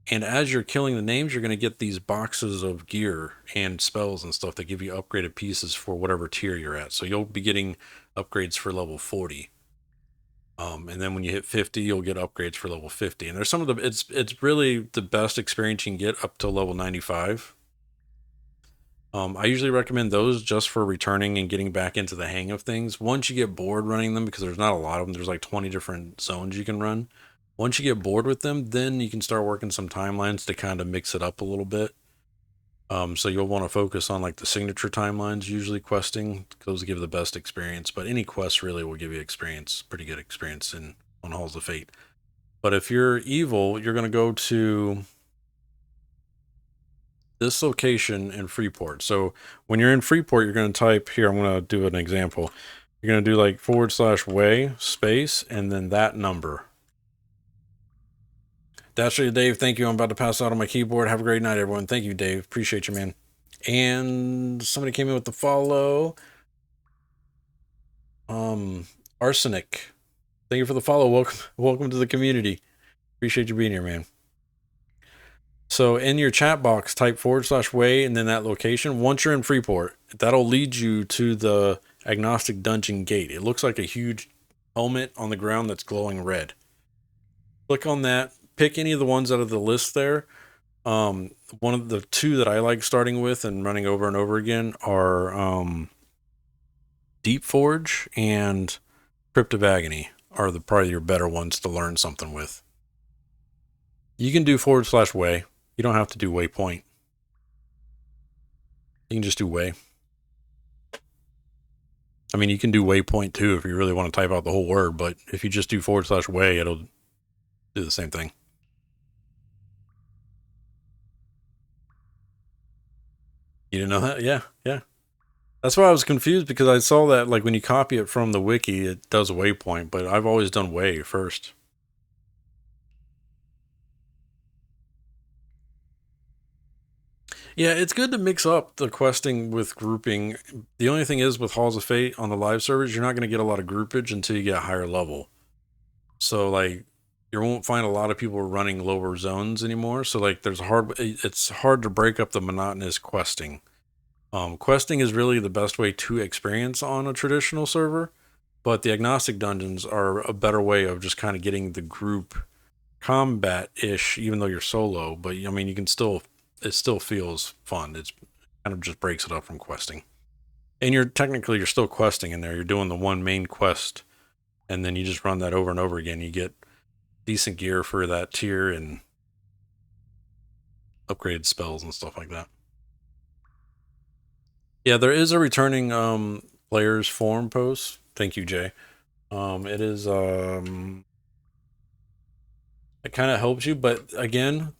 And as you're killing the names, you're going to get these boxes of gear and spells and stuff that give you upgraded pieces for whatever tier you're at. So you'll be getting upgrades for level 40. And then when you hit 50, you'll get upgrades for level 50. And there's some of it's really the best experience you can get up to level 95. I usually recommend those just for returning and getting back into the hang of things. Once you get bored running them, because there's not a lot of them, there's like 20 different zones you can run. Once you get bored with them, then you can start working some timelines to kind of mix it up a little bit. So you'll want to focus on like the signature timelines, usually questing. Those give the best experience, but any quest really will give you experience, pretty good experience on Halls of Fate. But if you're evil, you're going to go to this location in Freeport. So when you're in Freeport, you're going to type here, I'm going to do an example. You're going to do like /way space and then that number. Dasher Dave, thank you. I'm about to pass out on my keyboard. Have a great night, everyone. Thank you, Dave. Appreciate you, man. And somebody came in with the follow. Arsenic. Thank you for the follow. Welcome to the community. Appreciate you being here, man. So in your chat box, type /way and then that location. Once you're in Freeport, that'll lead you to the Agnostic Dungeon gate. It looks like a huge helmet on the ground that's glowing red. Click on that. Pick any of the ones out of the list there. One of the two that I like starting with and running over and over again are Deep Forge and Crypt of Agony are probably your better ones to learn something with. You can do /way. You don't have to do waypoint. You can just do way. I mean, you can do waypoint too if you really want to type out the whole word, but if you just do /way, it'll do the same thing. You didn't know that? Yeah. That's why I was confused because I saw that like when you copy it from the wiki, it does waypoint, but I've always done way first. Yeah, it's good to mix up the questing with grouping. The only thing is with Halls of Fate on the live servers, you're not going to get a lot of groupage until you get a higher level. So like you won't find a lot of people running lower zones anymore. So like it's hard to break up the monotonous questing. Questing is really the best way to experience on a traditional server, but the agnostic dungeons are a better way of just kind of getting the group combat ish, even though you're solo. But I mean, it still feels fun. It's kind of just breaks it up from questing. And you're still questing in there. You're doing the one main quest, and then you just run that over and over again. You get decent gear for that tier and upgraded spells and stuff like that. Yeah, there is a returning players forum post. Thank you, Jay. It is it kind of helps you, but again,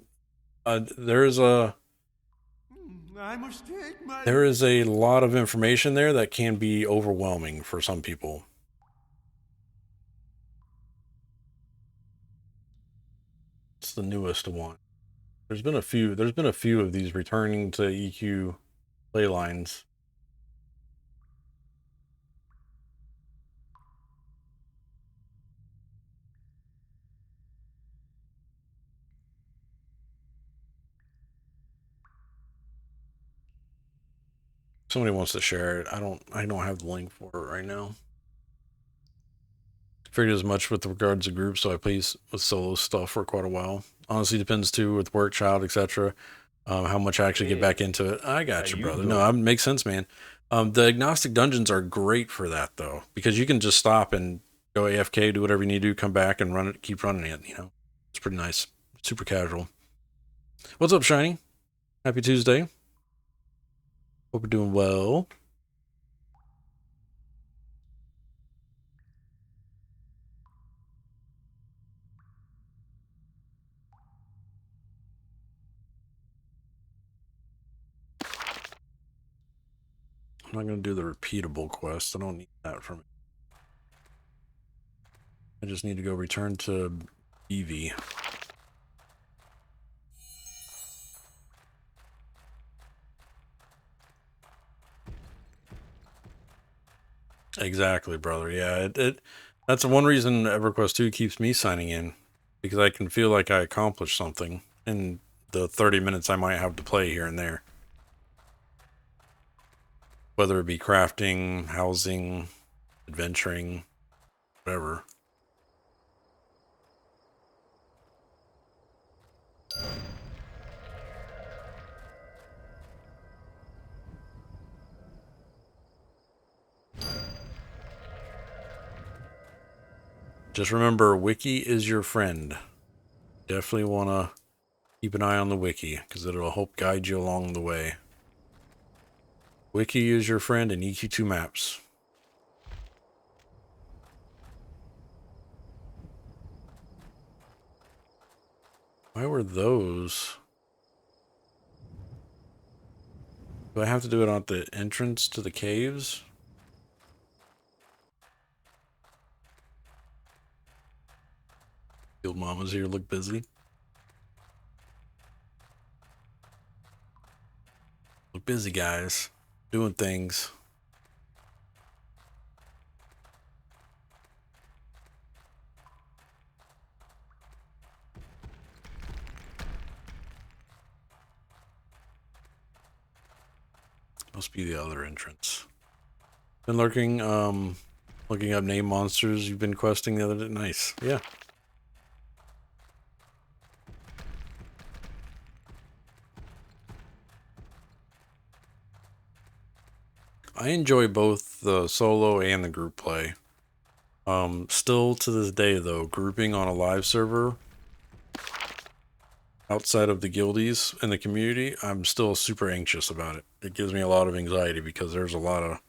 there's a I must take my... there is a lot of information there that can be overwhelming for some people. It's the newest one. There's been a few of these returning to EQ playlines. Somebody wants to share it. I don't have the link for it right now. Figured as much with regards to groups, so I play with solo stuff for quite a while. Honestly, depends too with work, child, etc. How much I actually get back into it. I got you, brother. No, it makes sense, man. The agnostic dungeons are great for that though, because you can just stop and go AFK, do whatever you need to do, come back and run it, keep running it. You know, it's pretty nice, super casual. What's up, Shiny? Happy Tuesday. Hope you're doing well. I'm not going to do the repeatable quest. I don't need that from it. I just need to go return to EV. Exactly, brother. Yeah, that's the one reason EverQuest 2 keeps me signing in, because I can feel like I accomplished something in the 30 minutes I might have to play here and there. Whether it be crafting, housing, adventuring, whatever. Just remember, wiki is your friend. Definitely want to keep an eye on the wiki, because it'll help guide you along the way. Wiki is your friend in EQ2 maps. Why were those? Do I have to do it at the entrance to the caves? Field mamas here look busy. Look busy, guys. Doing things. Must be the other entrance. Been lurking, looking up name monsters you've been questing the other day. Nice. Yeah. I enjoy both the solo and the group play. Still to this day though, grouping on a live server outside of the guildies and the community, I'm still super anxious about it. It gives me a lot of anxiety because there's a lot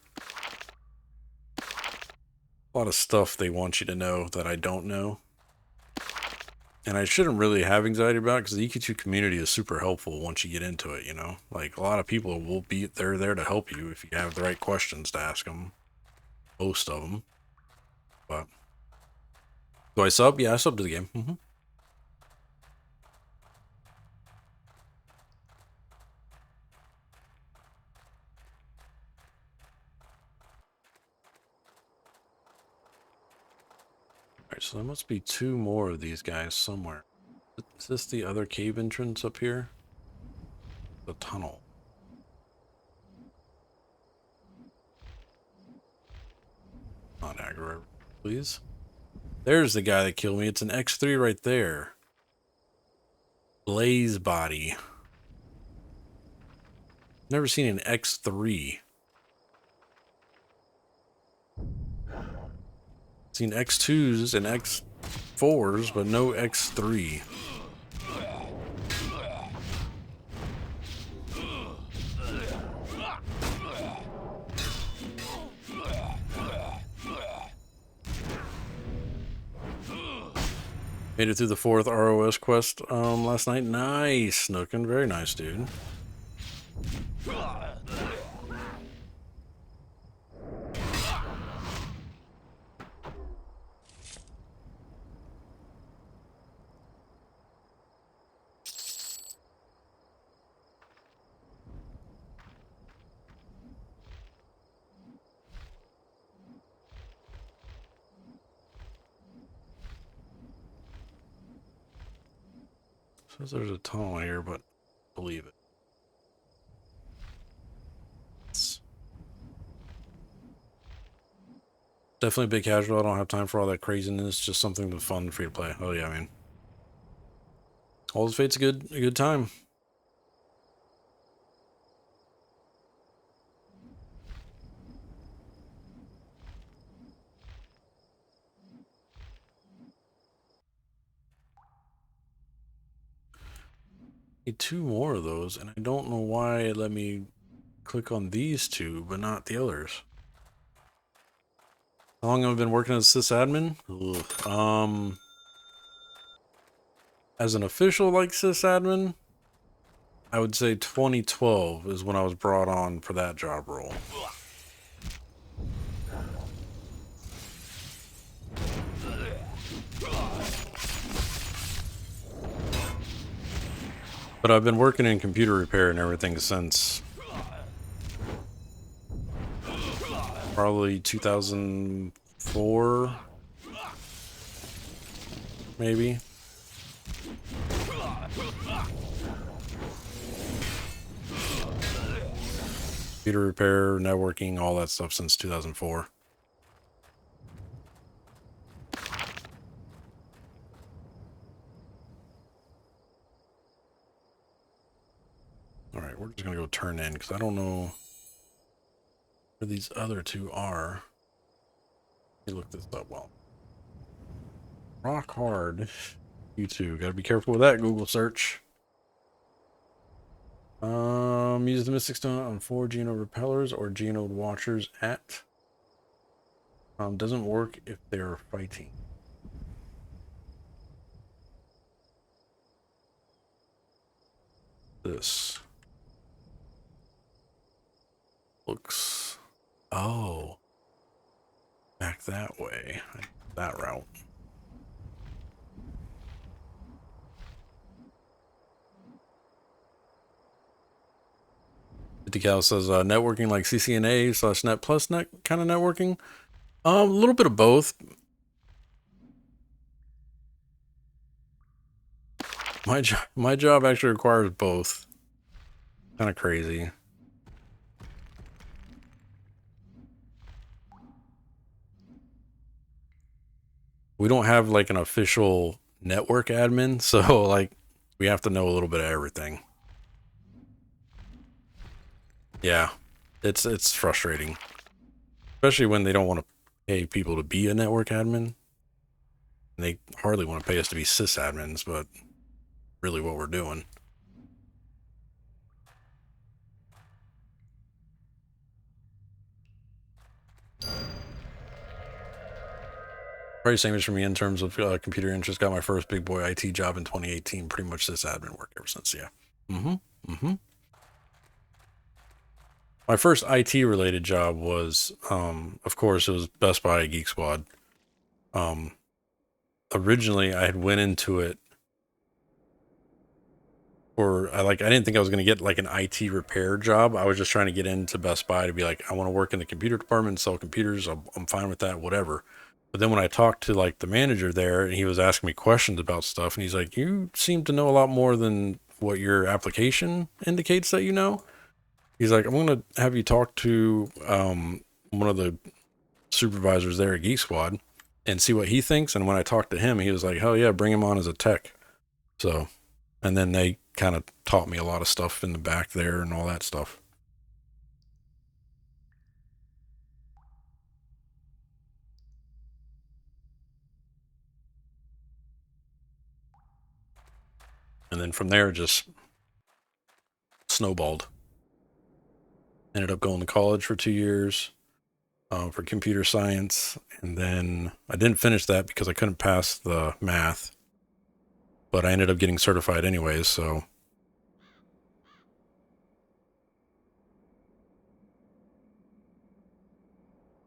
of stuff they want you to know that I don't know. And I shouldn't really have anxiety about it because the EQ2 community is super helpful once you get into it, you know? Like, a lot of people will be, they're there to help you if you have the right questions to ask them. Most of them. But, do I sub? Yeah, I sub to the game. Alright, so there must be 2 more of these guys somewhere. Is this the other cave entrance up here? The tunnel. Not aggro, please. There's the guy that killed me. It's an X3 right there. Blaze body. Never seen an X3. Seen X2s and X4s, but no X3. Made it through the 4th ROS quest last night. Nice, Snookin'. Very nice, dude. Says there's a tunnel here, but believe it. It's definitely big casual. I don't have time for all that craziness. Just something that's fun for you to play. Oh yeah, man. All the Fate's a good time. Need 2 more of those, and I don't know why it let me click on these 2, but not the others. How long have I been working as sysadmin? Ugh. As an official like sysadmin, I would say 2012 is when I was brought on for that job role. But I've been working in computer repair and everything since probably 2004, maybe. Computer repair, networking, all that stuff since 2004. Alright, we're just gonna go turn in because I don't know where these other 2 are. Let me look this up well. Rock hard. You too. Gotta be careful with that Google search. Use the Mystic Stone on 4 Genode Repellers or Genode Watchers at. Doesn't work if they're fighting. This looks. Oh. Back that way. That route. Decal says networking like CCNA / Net Plus net kind of networking. A little bit of both. My job actually requires both. Kind of crazy. We don't have like an official network admin, so like we have to know a little bit of everything. Yeah, it's frustrating, especially when they don't want to pay people to be a network admin. And they hardly want to pay us to be sysadmins, but really what we're doing. Probably same as for me in terms of computer interest. Got my first big boy IT job in 2018. Pretty much this admin work ever since. Yeah. My first IT related job was, of course, it was Best Buy Geek Squad. Um, Originally, I had went into it I didn't think I was going to get like an IT repair job. I was just trying to get into Best Buy to be like, I want to work in the computer department, sell computers. I'm fine with that, whatever. But then when I talked to like the manager there and he was asking me questions about stuff and he's like, you seem to know a lot more than what your application indicates that you know. He's like, I'm going to have you talk to one of the supervisors there at Geek Squad and see what he thinks. And when I talked to him, he was like, hell yeah, bring him on as a tech. So, and then they kind of taught me a lot of stuff in the back there and all that stuff. And then from there, just snowballed. Ended up going to college for 2 years for computer science. And then I didn't finish that because I couldn't pass the math, but I ended up getting certified anyways. So,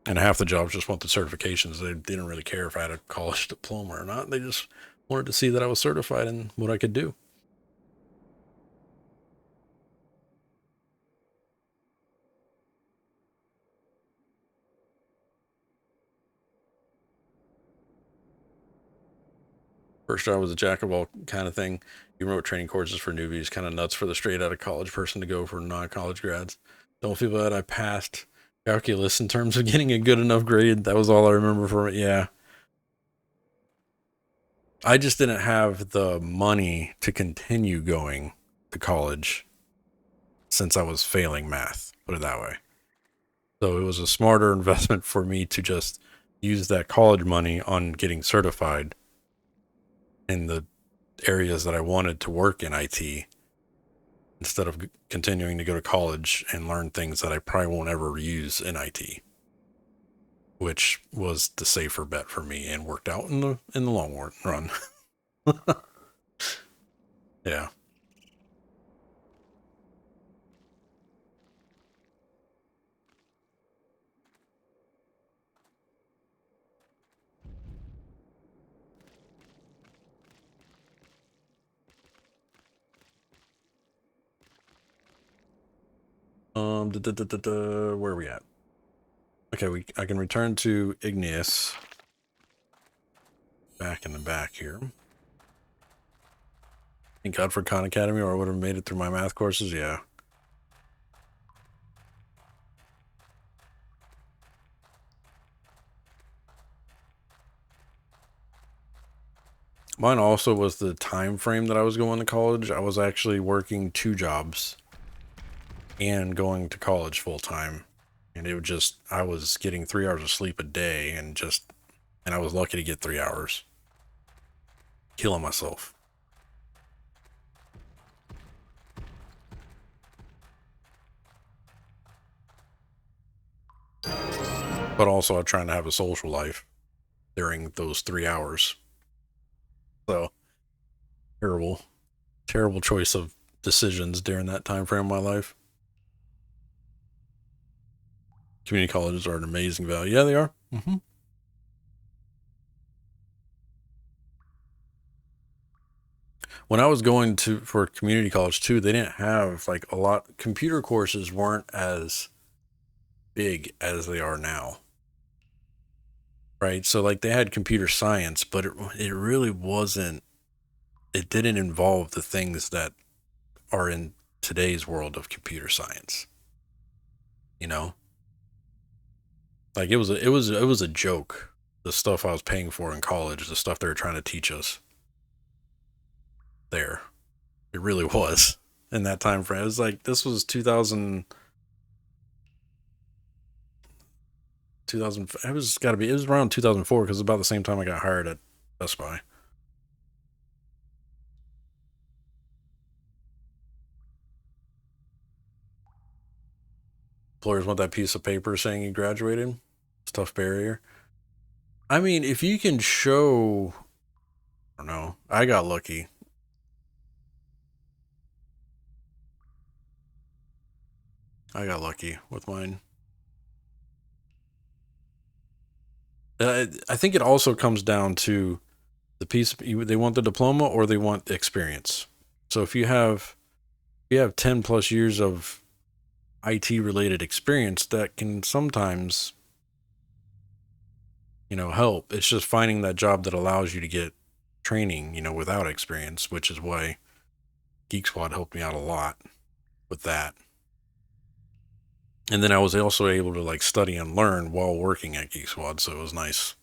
and half the jobs just want the certifications. They didn't really care if I had a college diploma or not. They just wanted to see that I was certified and what I could do. First job was a jack of all kind of thing. You wrote training courses for newbies, kind of nuts for the straight out of college person to go for non-college grads. Don't feel bad. I passed calculus in terms of getting a good enough grade. That was all I remember from it. Yeah. I just didn't have the money to continue going to college since I was failing math, put it that way. So it was a smarter investment for me to just use that college money on getting certified in the areas that I wanted to work in IT instead of continuing to go to college and learn things that I probably won't ever use in IT, which was the safer bet for me and worked out in the long run. Yeah. Where are we at? Okay, I can return to Igneous. Back in the back here. Thank God for Khan Academy, or I would have made it through my math courses. Yeah. Mine also was the time frame that I was going to college. I was actually working 2 jobs and going to college full time. And I was getting 3 hours of sleep a day and I was lucky to get 3 hours. Killing myself. But also, I'm trying to have a social life during those 3 hours. So, terrible, terrible choice of decisions during that time frame of my life. Community colleges are an amazing value. Yeah, they are. When I was going for community college too, they didn't have like a lot. Computer courses weren't as big as they are now, right? So like they had computer science, but it really wasn't. It didn't involve the things that are in today's world of computer science. You know, like it was a joke. The stuff I was paying for in college, the stuff they were trying to teach us there, it really was in that time frame. It was like this was 2000. It was around 2004 because it's about the same time I got hired at Best Buy. Employers want that piece of paper saying you graduated. It's a tough barrier. I mean, if you can show, I don't know, I got lucky. I got lucky with mine. I think it also comes down to the piece. They want the diploma or they want the experience. So if you have 10 plus years of IT related experience, that can sometimes help. It's just finding that job that allows you to get training without experience, which is why Geek Squad helped me out a lot with that. And then I was also able to like study and learn while working at Geek Squad, so it was nice.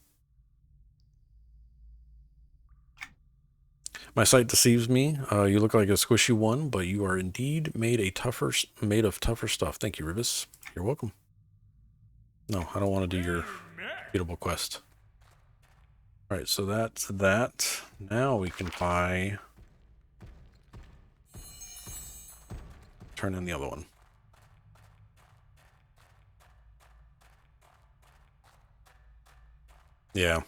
My sight deceives me. You look like a squishy one, but you are indeed made of tougher stuff. Thank you, Ribis. You're welcome. No, I don't want to do your beatable quest. All right, so that's that. Now we can buy. Turn in the other one. Yeah.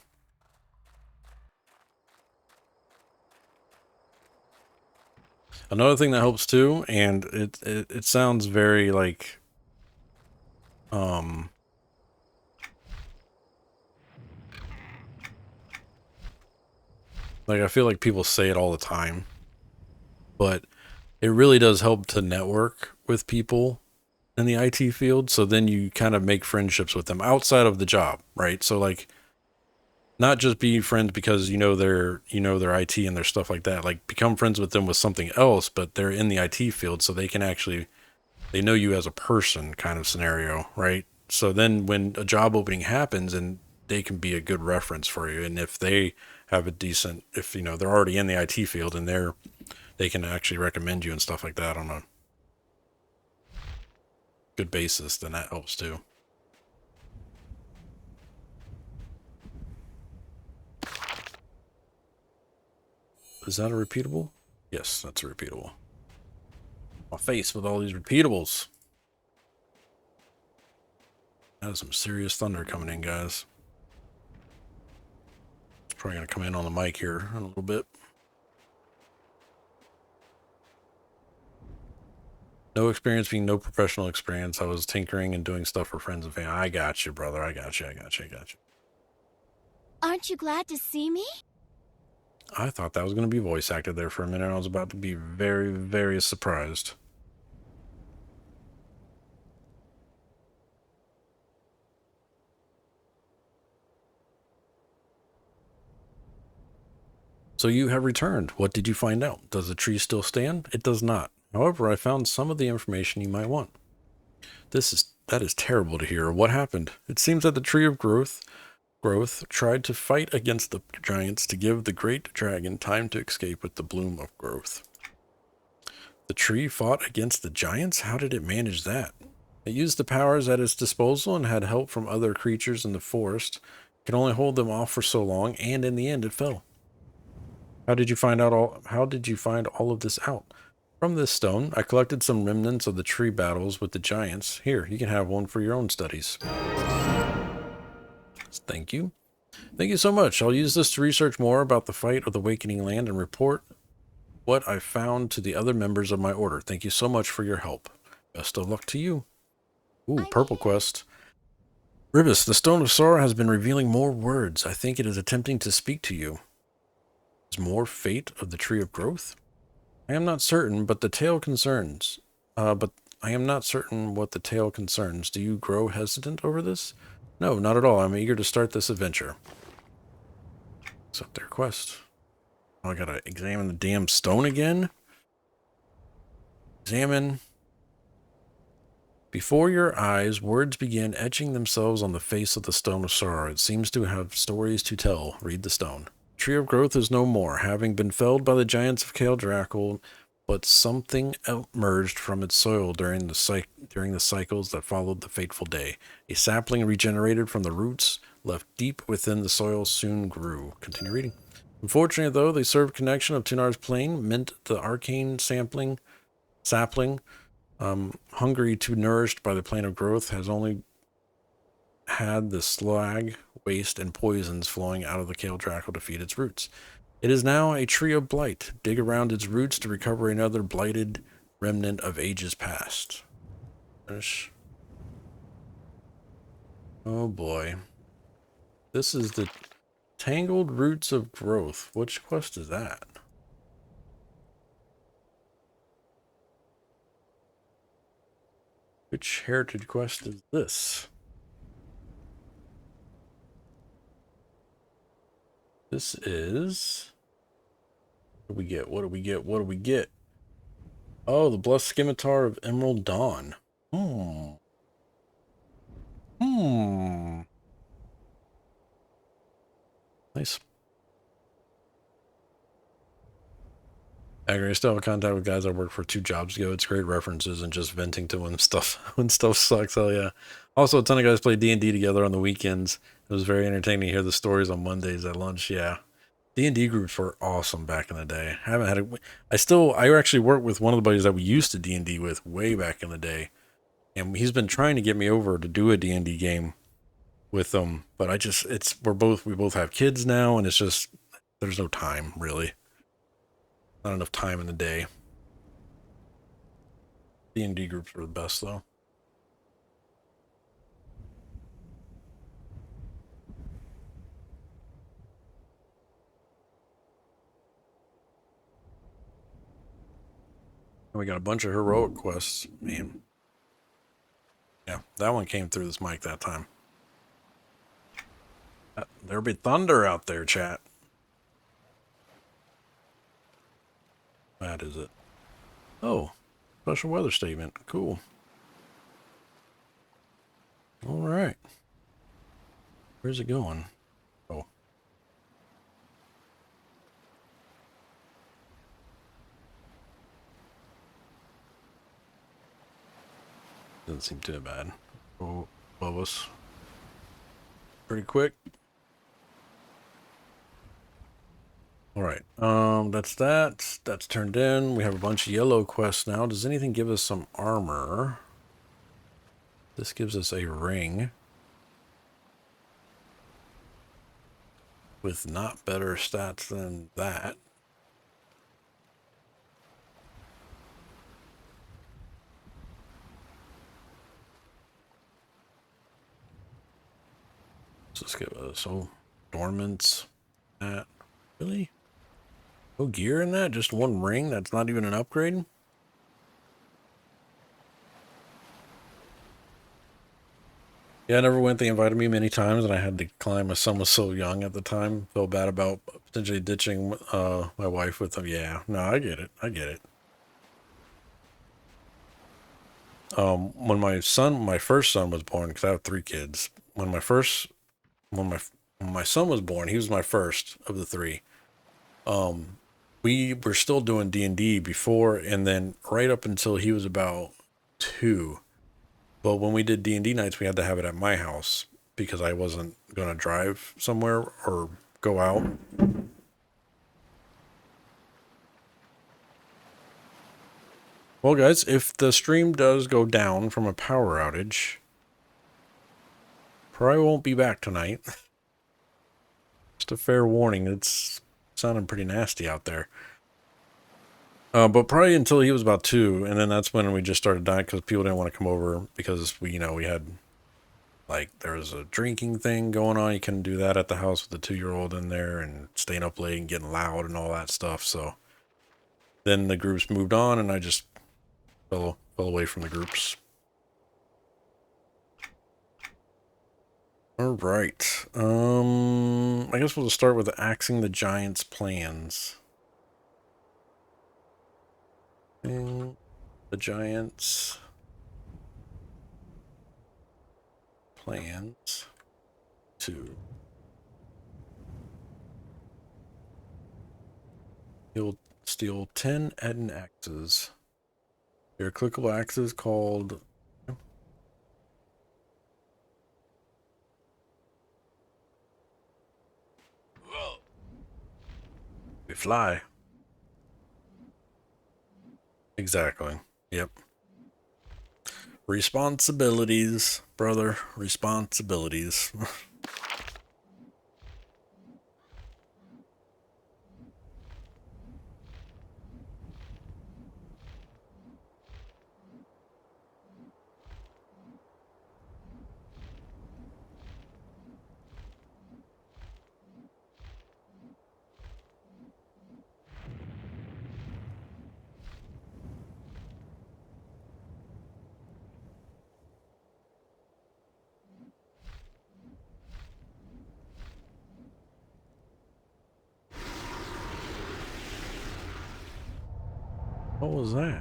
Another thing that helps too, and it sounds very like like I feel like people say it all the time, but it really does help to network with people in the IT field, so then you kind of make friendships with them outside of the job, right? So like not just be friends because their IT and their stuff like that. Like become friends with them with something else, but they're in the IT field, so they can actually they know you as a person kind of scenario, right? So then when a job opening happens and they can be a good reference for you, and if they have a decent, if they're already in the IT field and they can actually recommend you and stuff like that on a good basis, then that helps too. Is that a repeatable? Yes, that's a repeatable. My face with all these repeatables. That is some serious thunder coming in, guys. It's probably going to come in on the mic here in a little bit. No experience being no professional experience. I was tinkering and doing stuff for friends and family. I got you, brother. I got you. Aren't you glad to see me? I thought that was going to be voice acted there for a minute. I was about to be very, very surprised. So you have returned. What did you find out? Does the tree still stand? It does not. However, I found some of the information you might want. That is terrible to hear. What happened? It seems that the tree of growth tried to fight against the giants to give the great dragon time to escape with the bloom of growth. The tree fought against the giants? How did it manage that? It used the powers at its disposal and had help from other creatures in the forest. It could only hold them off for so long, and in the end it fell. How did you find all of this out? From this stone, I collected some remnants of the tree battles with the giants. Here, you can have one for your own studies. Thank you. Thank you so much. I'll use this to research more about the fight of the Awakening Land and report what I found to the other members of my order. Thank you so much for your help. Best of luck to you. Ooh, purple quest. Ribis, the Stone of Sorrow has been revealing more words. I think it is attempting to speak to you. Is more fate of the Tree of Growth? I am not certain, but the tale concerns. But I am not certain what the tale concerns. Do you grow hesitant over this? No, not at all. I'm eager to start this adventure. Accept their quest. Oh, I gotta examine the damn stone again? Examine. Before your eyes, words begin etching themselves on the face of the Stone of Sorrow. It seems to have stories to tell. Read the stone. Tree of Growth is no more, having been felled by the giants of Kale Drackle, but something emerged from its soil during the cycles that followed the fateful day. A sapling regenerated from the roots left deep within the soil soon grew. Continue reading. Unfortunately, though, the served connection of Tunar's plane meant the arcane sapling, hungry to nourished by the plane of growth, has only had the slag, waste, and poisons flowing out of the kale trackle to feed its roots. It is now a tree of blight. Dig around its roots to recover another blighted remnant of ages past. Finish. Oh boy. This is the Tangled Roots of Growth. Which quest is that? Which heritage quest is this? This is... What do we get? What do we get? What do we get? Oh, the Blessed Scimitar of Emerald Dawn. Hmm. Hmm. Nice. I agree. I still have contact with guys I worked for 2 jobs ago. It's great references and just venting to when stuff sucks. Hell yeah. Also, a ton of guys play D&D together on the weekends. It was very entertaining to hear the stories on Mondays at lunch. Yeah. D&D groups were awesome back in the day. I haven't had a, I actually work with one of the buddies that we used to D&D with way back in the day. And he's been trying to get me over to do a D&D game with them, but we both have kids now, and it's just, there's no time really. Not enough time in the day. D&D groups are the best though. And we got a bunch of heroic quests, man. Yeah, that one came through this mic that time. There'll be thunder out there, chat. That is it. Oh, special weather statement. Cool. All right. Where's it going? Oh. Doesn't seem too bad. Oh, above us. Pretty quick. All right. That's that. That's turned in. We have a bunch of yellow quests now. Does anything give us some armor? This gives us a ring with not better stats than that. Let's give us dormants. That really? No gear in that? Just one ring? That's not even an upgrade? Yeah, I never went. They invited me many times, and I had to decline. My son was so young at the time. Felt bad about potentially ditching my wife with them. Yeah, no, I get it. I get it. When my first son was born, because I have 3 kids. When my son was born, he was my first of the 3. We were still doing D&D before, and then right up until he was about 2. But when we did D&D nights, we had to have it at my house because I wasn't going to drive somewhere or go out. Well, guys, if the stream does go down from a power outage, probably won't be back tonight. Just a fair warning. It's sounding pretty nasty out there. But probably until he was about 2, and then that's when we just started dying because people didn't want to come over because we had, like, there was a drinking thing going on. You couldn't do that at the house with the 2-year-old in there and staying up late and getting loud and all that stuff. So then the groups moved on, and I just fell away from the groups. All right. I guess we'll just start with Axing the Giant's plans. And the Giants' plans to he'll steal 10 Etten axes. They're clickable axes called we fly. Exactly. Yep. Responsibilities, brother. Responsibilities. What was that?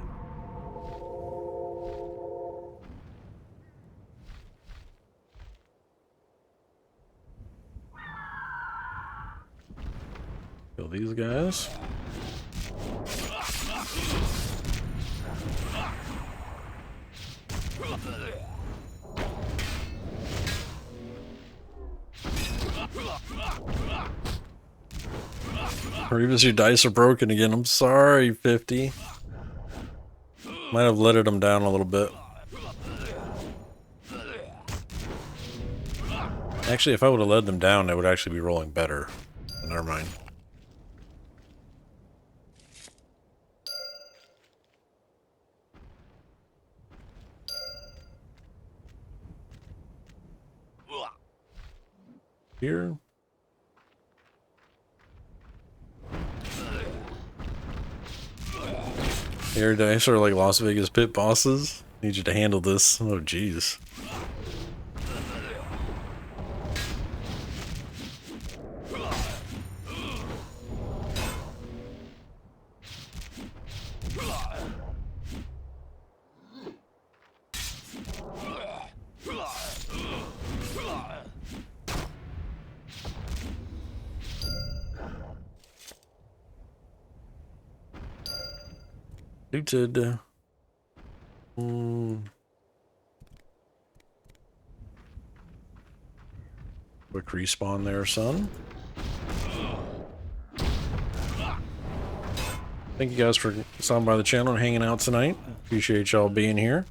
Kill these guys. Revis, your dice are broken again. I'm sorry, 50. Might have letted them down a little bit. Actually, if I would have led them down, they would actually be rolling better. Never mind. Here. Air dice are like Las Vegas pit bosses. Need you to handle this. Oh, jeez. Looted. Quick respawn there, son. Thank you guys for stopping by the channel and hanging out tonight. Appreciate y'all being here.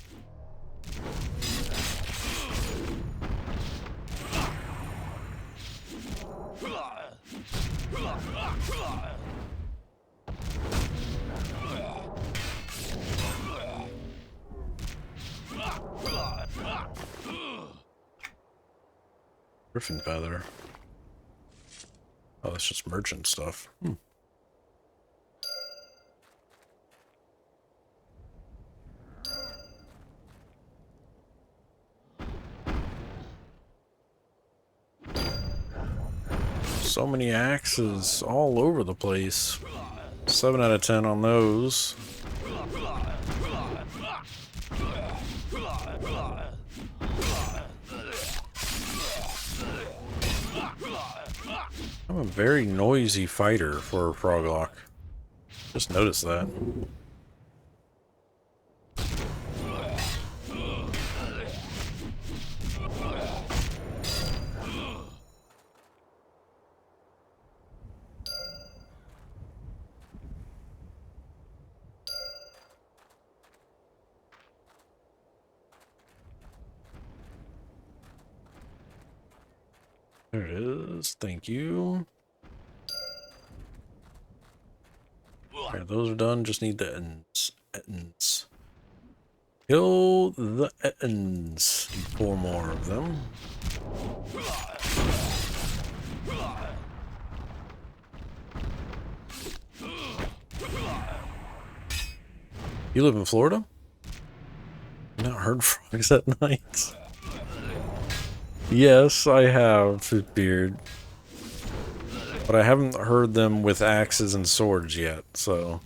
Griffin feather. Oh, that's just merchant stuff. So many axes all over the place. 7 out of 10 on those. I'm a very noisy fighter for a Froglock. Just noticed that. There it is. Thank you. Alright, those are done. Just need the Ettins. Kill the Ettins. 4 more of them. You live in Florida? I've not heard frogs at night. Yes, I have, Beard. But I haven't heard them with axes and swords yet, so...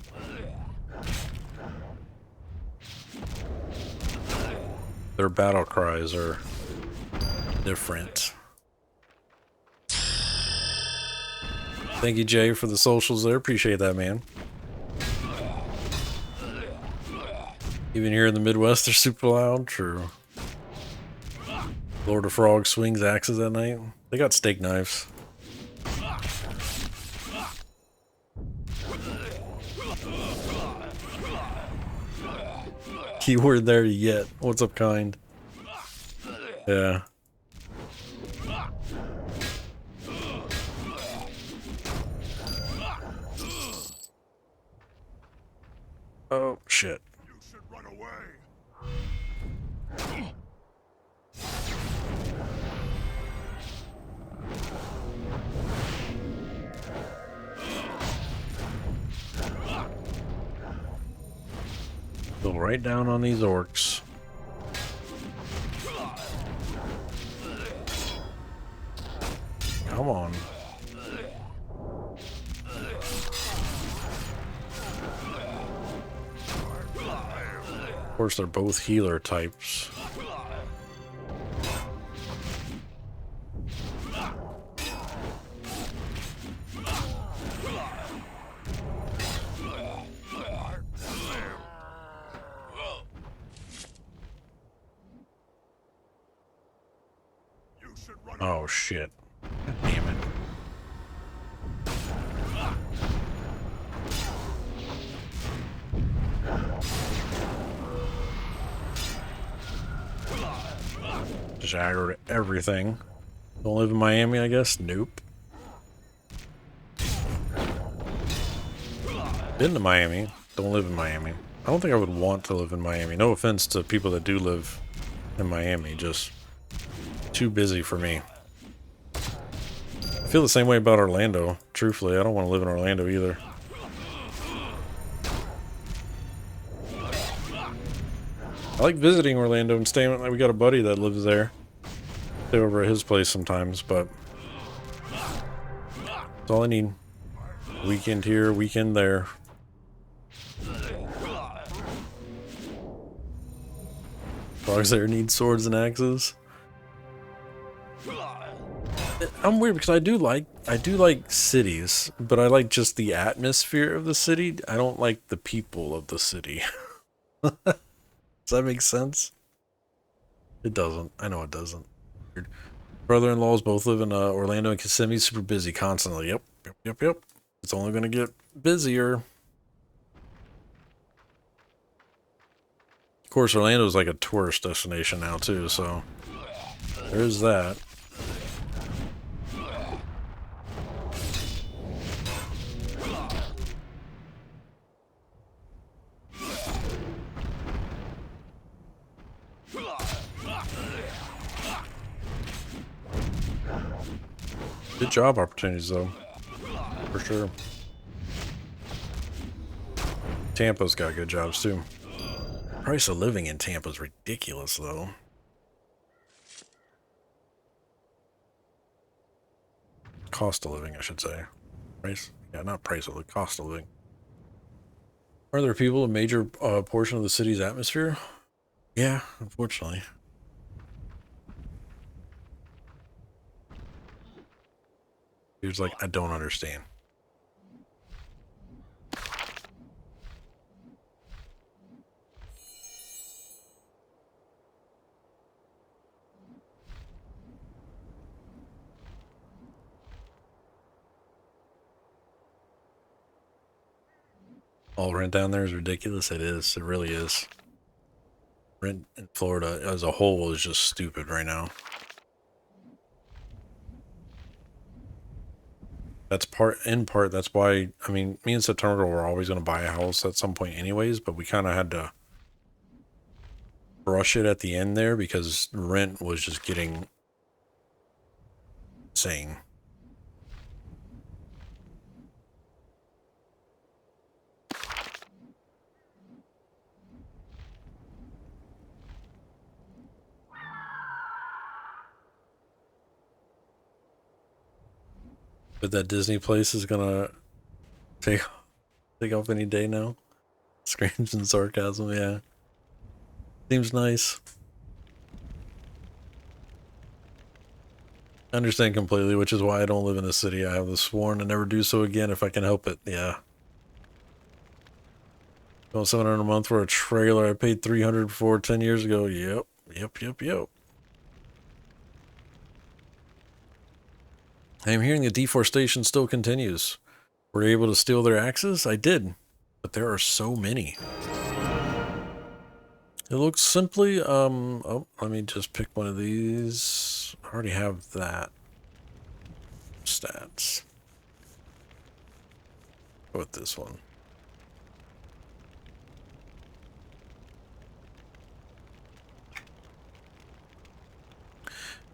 Their battle cries are different. Thank you, Jay, for the socials there. Appreciate that, man. Even here in the Midwest, they're super loud. True. Lord of Frog swings axes at night. They got steak knives. Keyword there yet. What's up, kind? Yeah. Oh, shit. You should run away. Go right down on these orcs. Come on. Of course, they're both healer types. You should run Oh, shit. Damn it. Just aggro to everything. Don't live in Miami, I guess? Nope. Been to Miami. Don't live in Miami. I don't think I would want to live in Miami. No offense to people that do live in Miami. Just too busy for me. I feel the same way about Orlando. Truthfully, I don't want to live in Orlando either. I like visiting Orlando and staying. We got a buddy that lives there. Stay over at his place sometimes, but that's all I need. Weekend here, weekend there. Dogs there need swords and axes. I'm weird because I do like cities, but I like just the atmosphere of the city. I don't like the people of the city. Does that make sense? It doesn't. I know it doesn't. Weird. Brother-in-laws both live in Orlando and Kissimmee. Super busy constantly. Yep. It's only going to get busier. Of course, Orlando's like a tourist destination now too, so there's that. Good job opportunities, though. For sure. Tampa's got good jobs, too. Price of living in Tampa's ridiculous, though. Cost of living, I should say. Price? Yeah, not price of living, cost of living. Are there people a major portion of the city's atmosphere? Yeah, unfortunately. Dude's like, I don't understand. All rent down there is ridiculous. It is. It really is. Rent in Florida as a whole is just stupid right now. That's in part, that's why, I mean, me and September were always going to buy a house at some point anyways, but we kind of had to rush it at the end there because rent was just getting insane. But that Disney place is gonna take off any day now. Screams and sarcasm, yeah. Seems nice. I understand completely, which is why I don't live in the city. I have sworn to never do so again if I can help it. Yeah. Going $700 a month for a trailer I paid $300 for 10 years ago. Yep. I'm hearing the deforestation still continues. Were you able to steal their axes? I did, but there are so many. It looks simply, oh, let me just pick one of these. I already have that. Stats. Go with this one.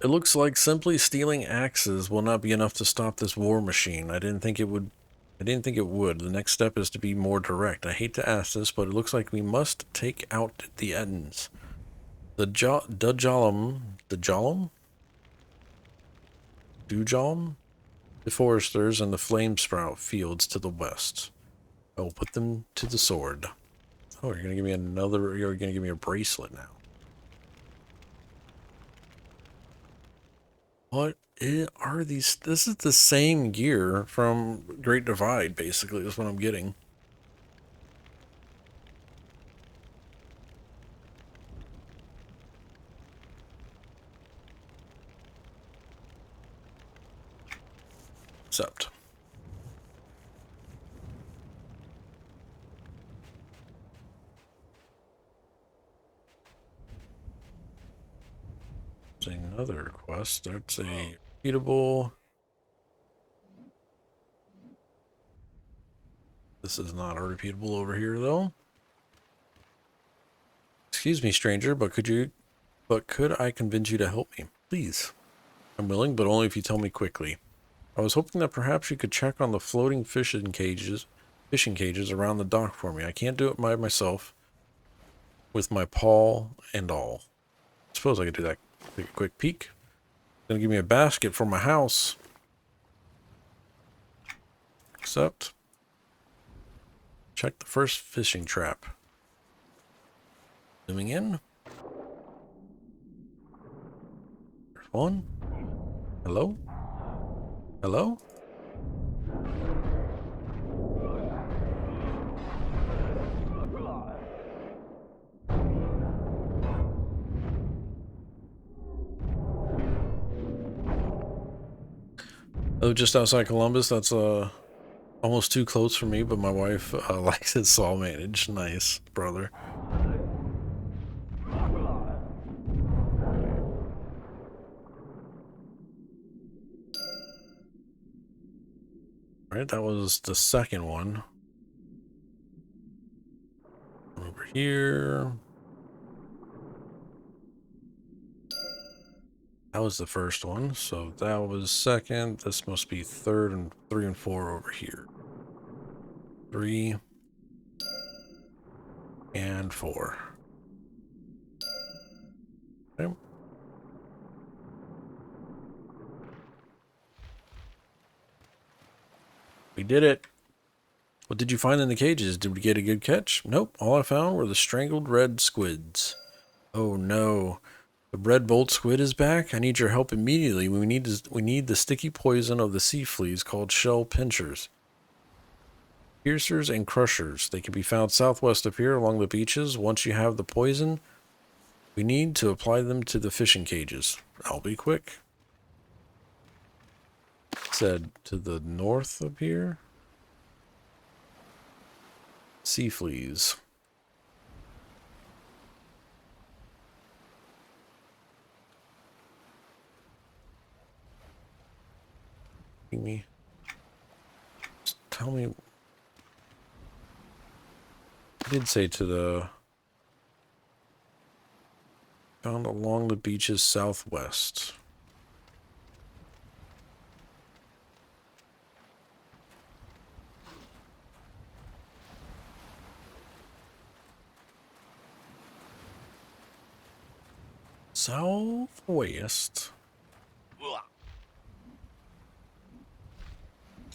It looks like simply stealing axes will not be enough to stop this war machine. I didn't think it would. The next step is to be more direct. I hate to ask this, but it looks like we must take out the Edens. The Dujalm? The foresters and the flame sprout fields to the west. I will put them to the sword. Oh, you're gonna give me another. You're gonna give me a bracelet now. What are these? This is the same gear from Great Divide, basically, is what I'm getting. Except. There's another quest. That's a repeatable. This is not a repeatable over here, though. Excuse me, stranger, but could I convince you to help me? Please. I'm willing, but only if you tell me quickly. I was hoping that perhaps you could check on the floating fishing cages around the dock for me. I can't do it by myself with my paw and all. I suppose I could do that. Take a quick peek. Gonna give me a basket for my house. Except, check the first fishing trap. Zooming in. There's one. Hello? Hello? Oh, just outside Columbus. That's almost too close for me, but my wife likes it, so I'll manage. Nice, brother. All right, that was the second one. Over here. That was the first one, so that was second. This must be third, and 3 and 4 over here. 3 and 4. Okay. We did it. What did you find in the cages? Did we get a good catch? Nope. All I found were the strangled red squids. Oh no. The red bolt squid is back. I need your help immediately. We need the sticky poison of the sea fleas called shell pinchers. Piercers and crushers. They can be found southwest of here along the beaches. Once you have the poison, we need to apply them to the fishing cages. I'll be quick. It said to the north of here. Sea fleas. Me. Just tell me. I did say to the. Found along the beaches southwest. Southwest.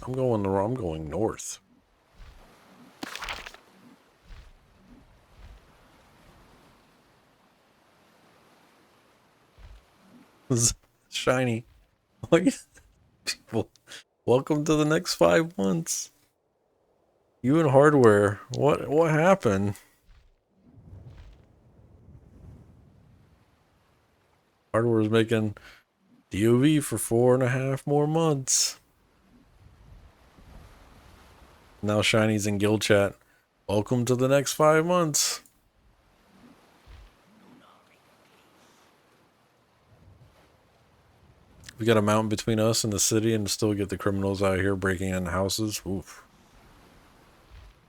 I'm going north. Shiny. People, welcome to the next 5 months. You and hardware. What happened? Hardware's making DOV for 4.5 more months. Now Shiny's in guild chat. Welcome to the next 5 months. We got a mountain between us and the city and still get the criminals out here breaking in houses. Oof.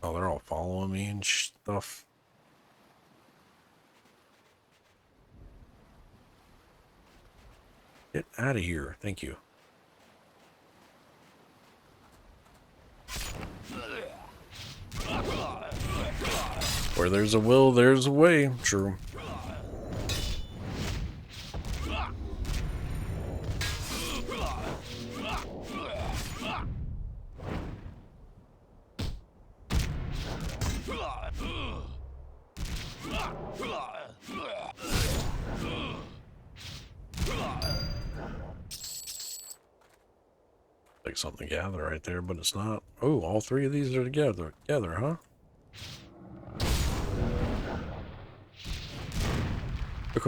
Oh, they're all following me and stuff. Get out of here. Thank you. Where there's a will, there's a way. True. Like something to gather right there, but it's not. Oh, all three of these are together, huh?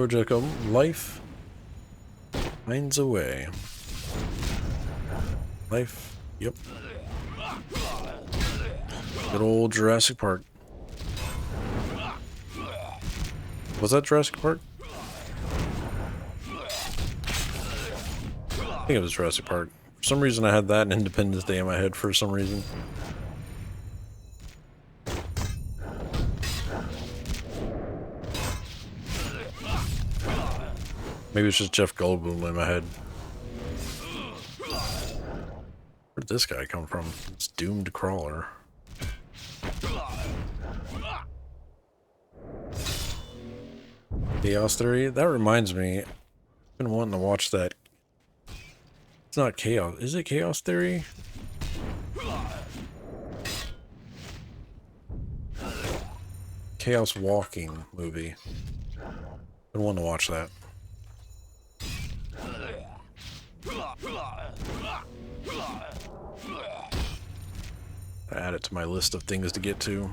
Jacob, life finds a way. Life, yep. Good old Jurassic Park. Was that Jurassic Park? I think it was Jurassic Park. For some reason I had that and Independence Day in my head for some reason. Maybe it's just Jeff Goldblum in my head. Where'd this guy come from? It's Doomed Crawler. Chaos Theory? That reminds me. I've been wanting to watch that. It's not Chaos. Is it Chaos Theory? Chaos Walking movie. Been wanting to watch that. Add it to my list of things to get to.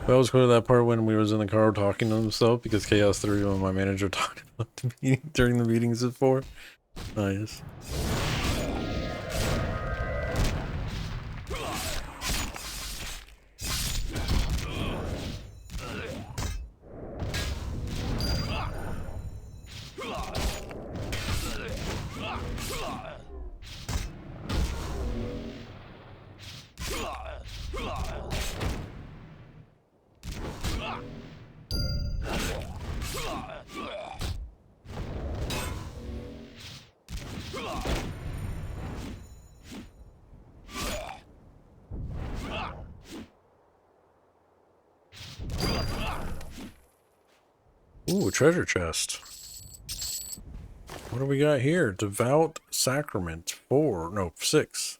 I always go to that part when we was in the car talking to himself because Chaos 3 when my manager talked about the meeting during the meetings before. Nice. Ooh, a treasure chest. What do we got here? Devout Sacrament. 4. No, 6.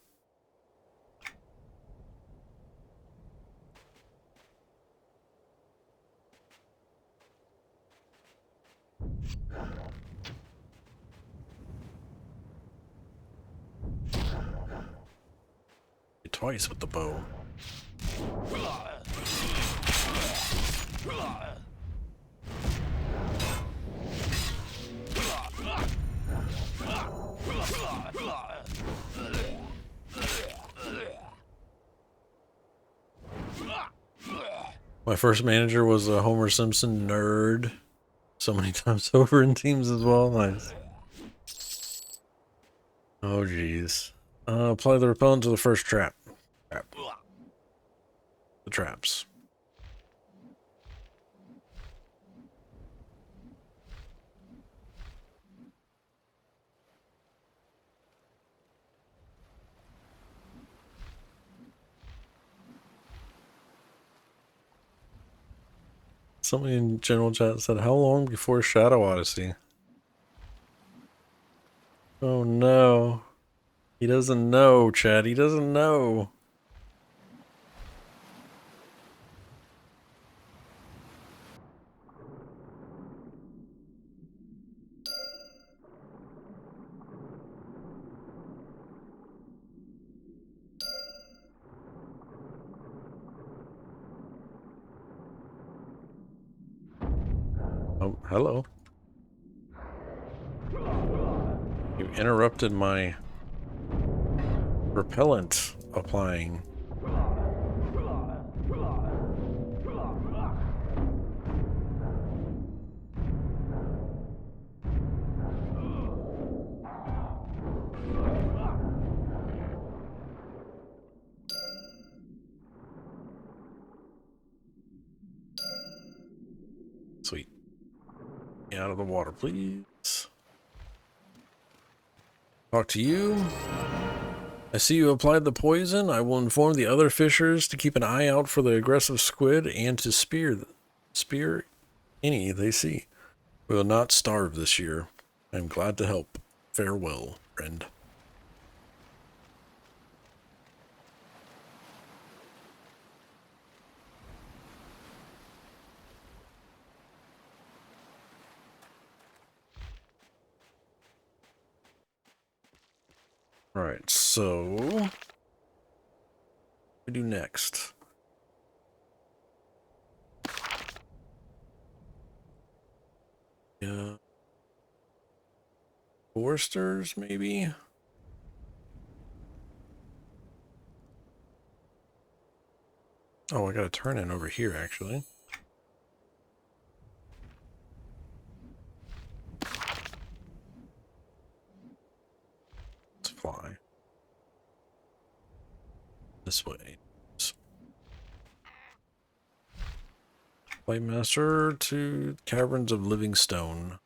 Twice with the bow. My first manager was a Homer Simpson nerd. So many times over in teams as well. Nice. Oh, jeez. Apply the repellent to the first trap. The traps. Somebody in general chat said, how long before Shadow Odyssey? Oh no. He doesn't know, Chad. He doesn't know. Oh, hello. interrupted my repellent applying. Sweet. Get out of the water, please. Talk to you. I see you applied the poison. I will inform the other fishers to keep an eye out for the aggressive squid and to spear any they see. We will not starve this year. I am glad to help. Farewell, friend. Alright, so what do we do next? Yeah. Foresters, maybe? Oh, I gotta turn in over here, actually. Let's fly. This way. Playmaster to Caverns of Living Stone.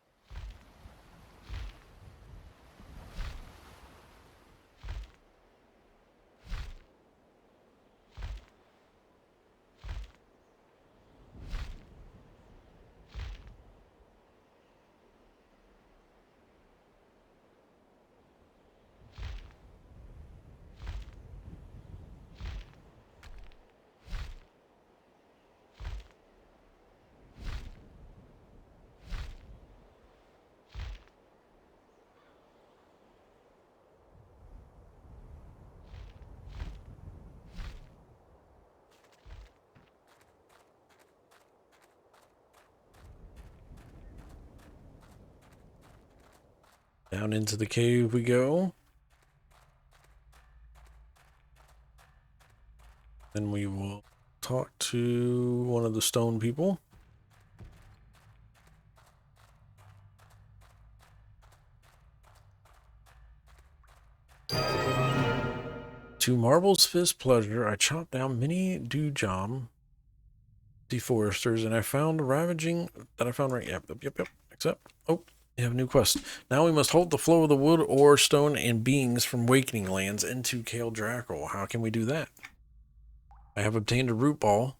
Down into the cave we go. Then we will talk to one of the stone people. To Marble's Fist pleasure, I chopped down many dewjam deforesters, and I found ravaging that I found right. Yep. Except, oh, we have a new quest. Now we must halt the flow of the wood, ore, stone, and beings from Wakening Lands into Kale Drackle. How can we do that? I have obtained a root ball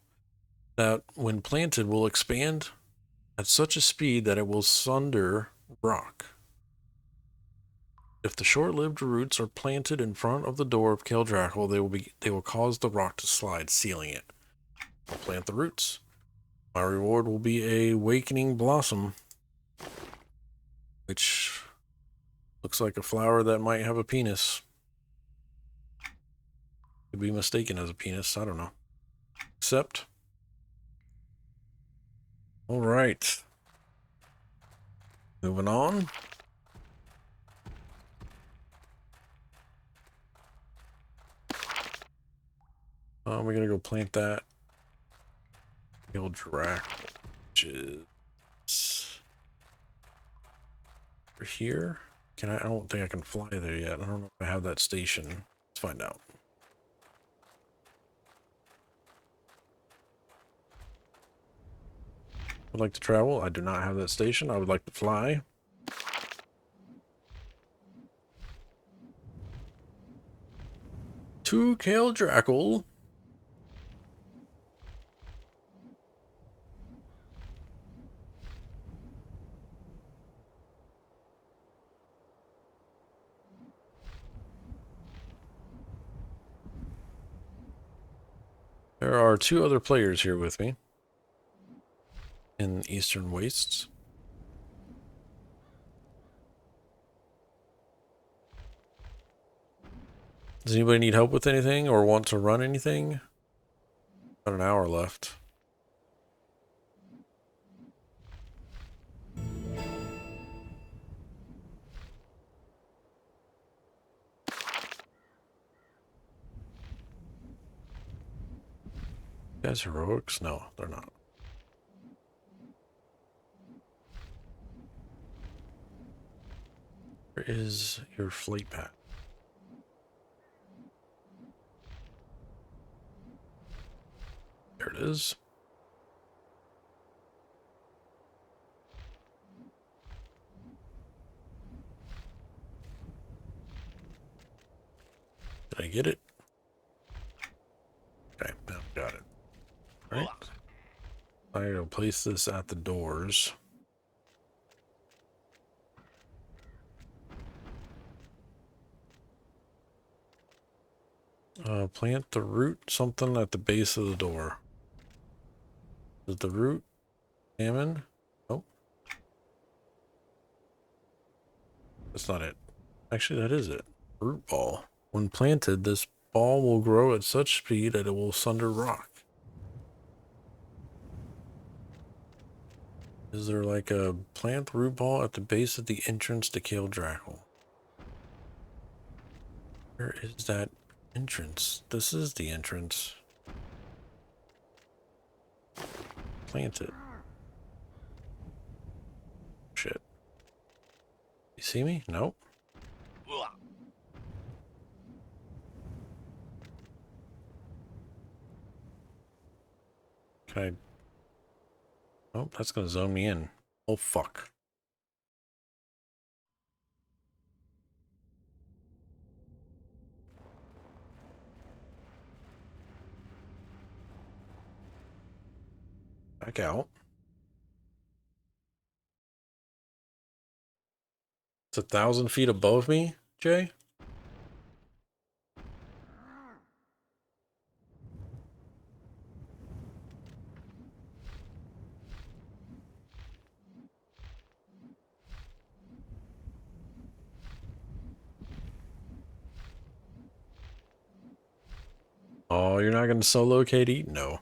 that, when planted, will expand at such a speed that it will sunder rock. If the short-lived roots are planted in front of the door of Kale Drackle, they will cause the rock to slide, sealing it. I'll plant the roots. My reward will be a Wakening Blossom, which looks like a flower that might have a penis. Could be mistaken as a penis, I don't know. Except, alright. Moving on. We're gonna go plant that. Kale Drackle, which is over here. I don't think I can fly there yet. I don't know if I have that station. Let's find out. Would like to travel. I do not have that station. I would like to fly. To Kale Drackle. There are two other players here with me in Eastern Wastes. Does anybody need help with anything or want to run anything? About an hour left. Guys, heroics? No, they're not. Where is your flight path? There it is. Did I get it? Okay, now got it. All right. I gotta place this at the doors. Plant the root something at the base of the door. Is the root salmon? Oh. That's not it. Actually, that is it. Root ball. When planted, this ball will grow at such speed that it will sunder rock. Is there like a plant root ball at the base of the entrance to Kale Drackle? Where is that entrance? This is the entrance. Plant it. Shit. You see me? Nope. Can I? Oh, that's gonna zone me in. Oh, fuck. Back out. It's 1,000 feet above me, Jay? Oh, you're not gonna solo Katie? No.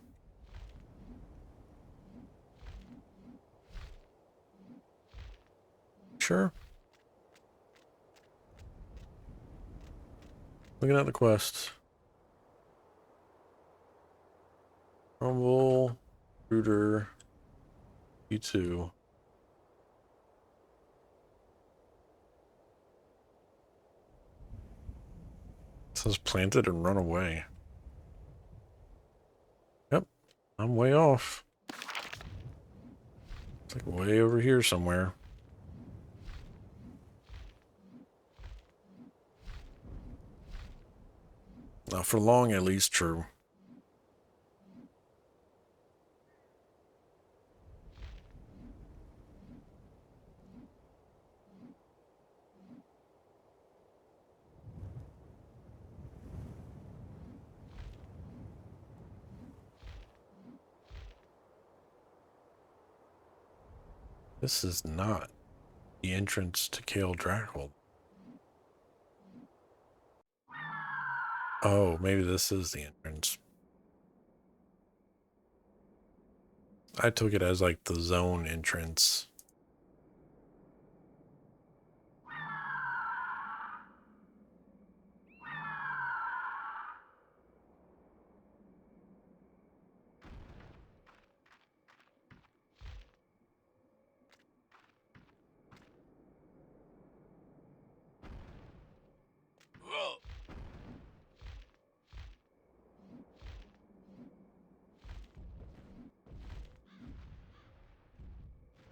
Sure. Looking at the quest. Rumble, Rooter, U2. It says planted and run away. Yep, I'm way off. It's like way over here somewhere. Not for long, at least, true. This is not the entrance to Kale Drackle. Oh, maybe this is the entrance. I took it as like the zone entrance.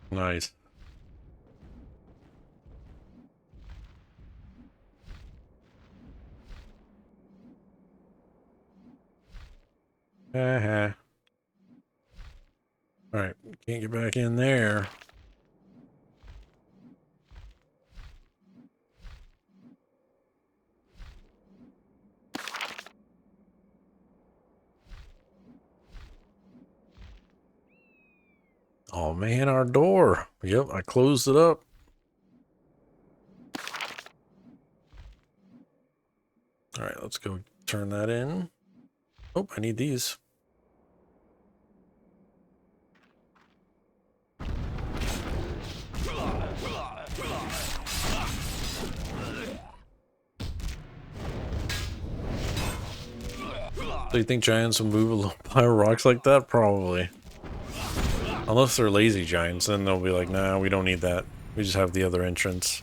Nice. Alright, can't get back in there. Oh man, our door. Yep, I closed it up. Alright, let's go turn that in. Oh, I need these. So you think giants will move a little pile of rocks like that? Probably. Unless they're lazy giants, then they'll be like, nah, we don't need that. We just have the other entrance.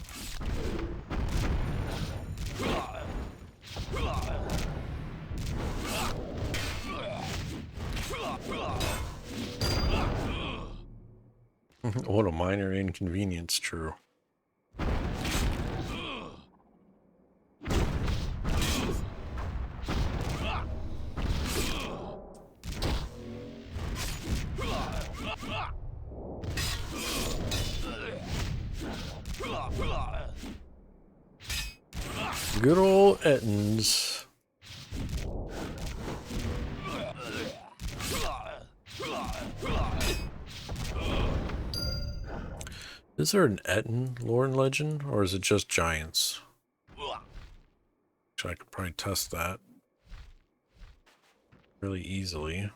What a minor inconvenience, true. Good old Ettins. Is there an Ettin lore and legend, or is it just giants? Actually, I could probably test that really easily.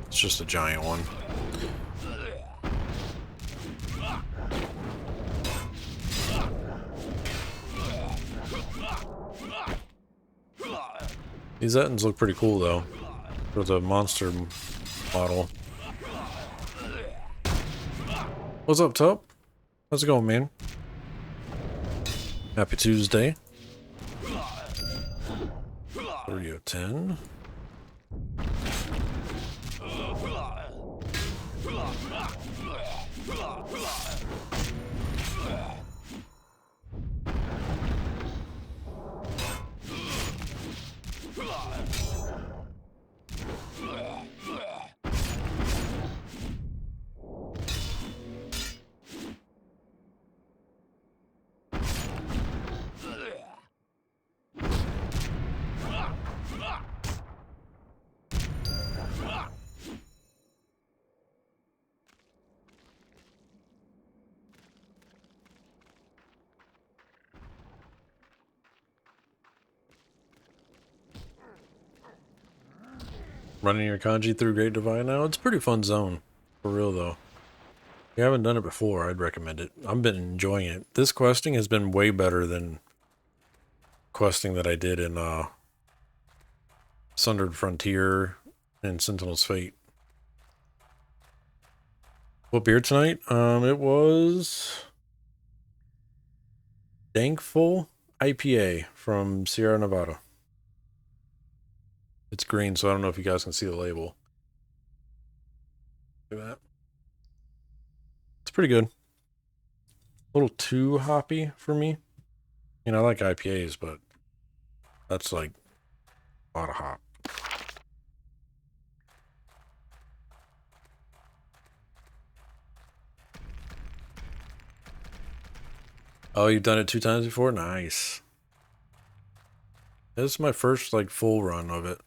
It's just a giant one. These Ettins look pretty cool though, for the monster model. What's up, Tup? How's it going, man? Happy Tuesday. 3 of 10. Running your kanji through Great Divide now? It's a pretty fun zone. For real, though. If you haven't done it before, I'd recommend it. I've been enjoying it. This questing has been way better than questing that I did in Sundered Frontier and Sentinel's Fate. What beer tonight? It was Dankful IPA from Sierra Nevada. It's green, so I don't know if you guys can see the label. Look at that. It's pretty good. A little too hoppy for me. You know, I like IPAs, but that's like a lot of hop. Oh, you've done it 2 times before? Nice. This is my first like full run of it.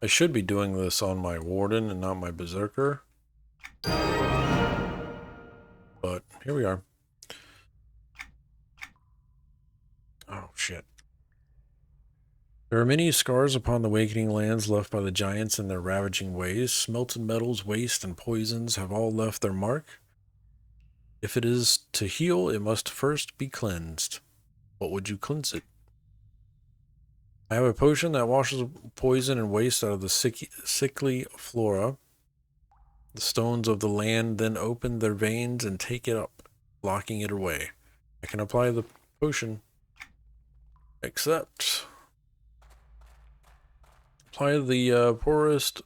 I should be doing this on my Warden and not my Berserker. But here we are. Oh, shit. There are many scars upon the awakening lands left by the giants in their ravaging ways. Smelted metals, waste, and poisons have all left their mark. If it is to heal, it must first be cleansed. What would you cleanse it? I have a potion that washes poison and waste out of the sickly flora. The stones of the land then open their veins and take it up, locking it away. I can apply the potion, except apply the poorest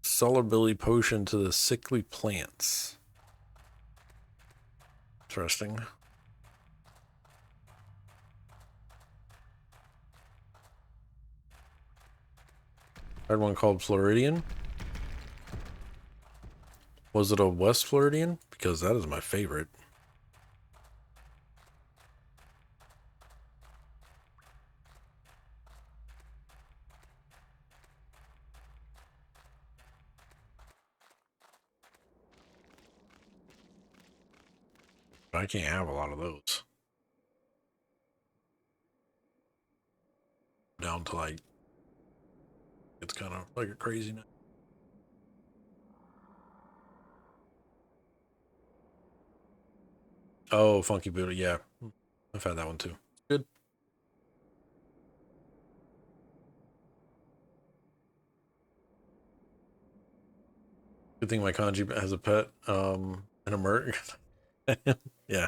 solubility potion to the sickly plants. Interesting. I had one called Floridian. Was it a West Floridian? Because that is my favorite. I can't have a lot of those. Down to like, it's kind of like a crazy now. Oh, Funky Buddha, yeah. I've had that one too. Good. Good thing my kanji has a pet, and a merc. Yeah.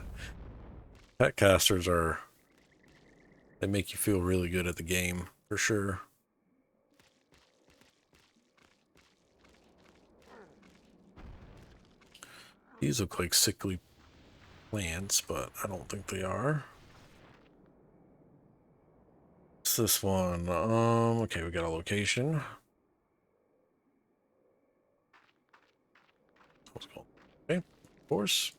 Pet casters are, they make you feel really good at the game, for sure. These look like sickly plants, but I don't think they are. What's this one? Okay, we got a location. Let's go. Okay, of course.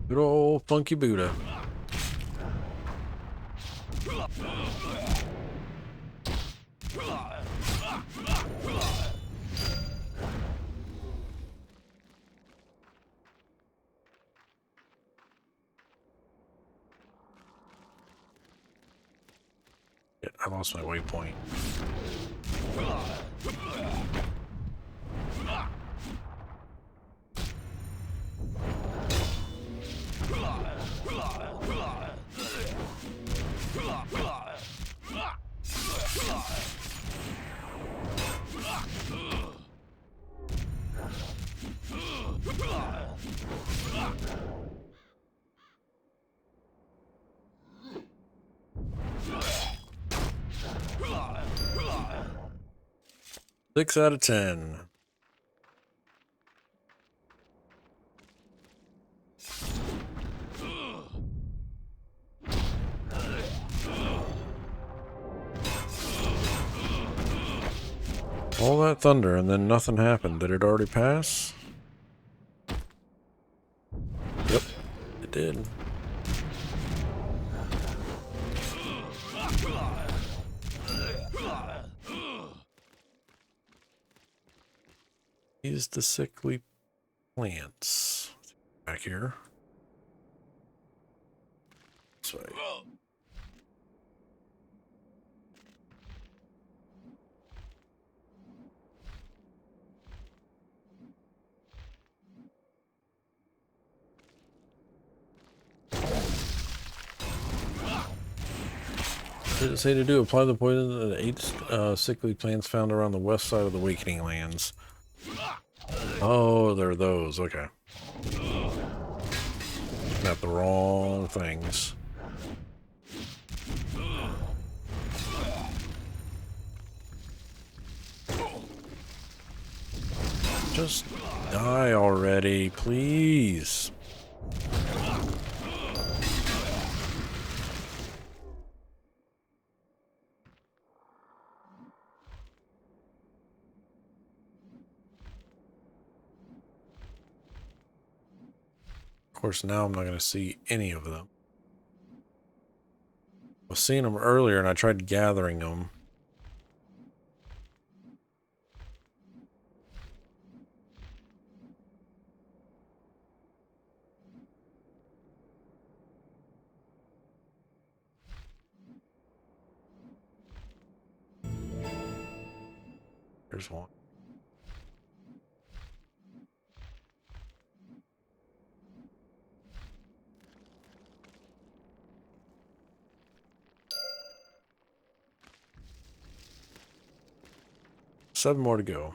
Good old Funky Buddha. Yeah, I lost my waypoint. Six out of 10. All that thunder and then nothing happened. Did it already pass? Yep, it did. Use the sickly plants. Back here. This way. What did it say to do? Apply the poison to the 8 sickly plants found around the west side of the Awakening Lands. Oh, they're those. Okay. Not the wrong things. Just die already, please. Of course, now I'm not going to see any of them. I was seeing them earlier and I tried gathering them. There's one. Seven more to go.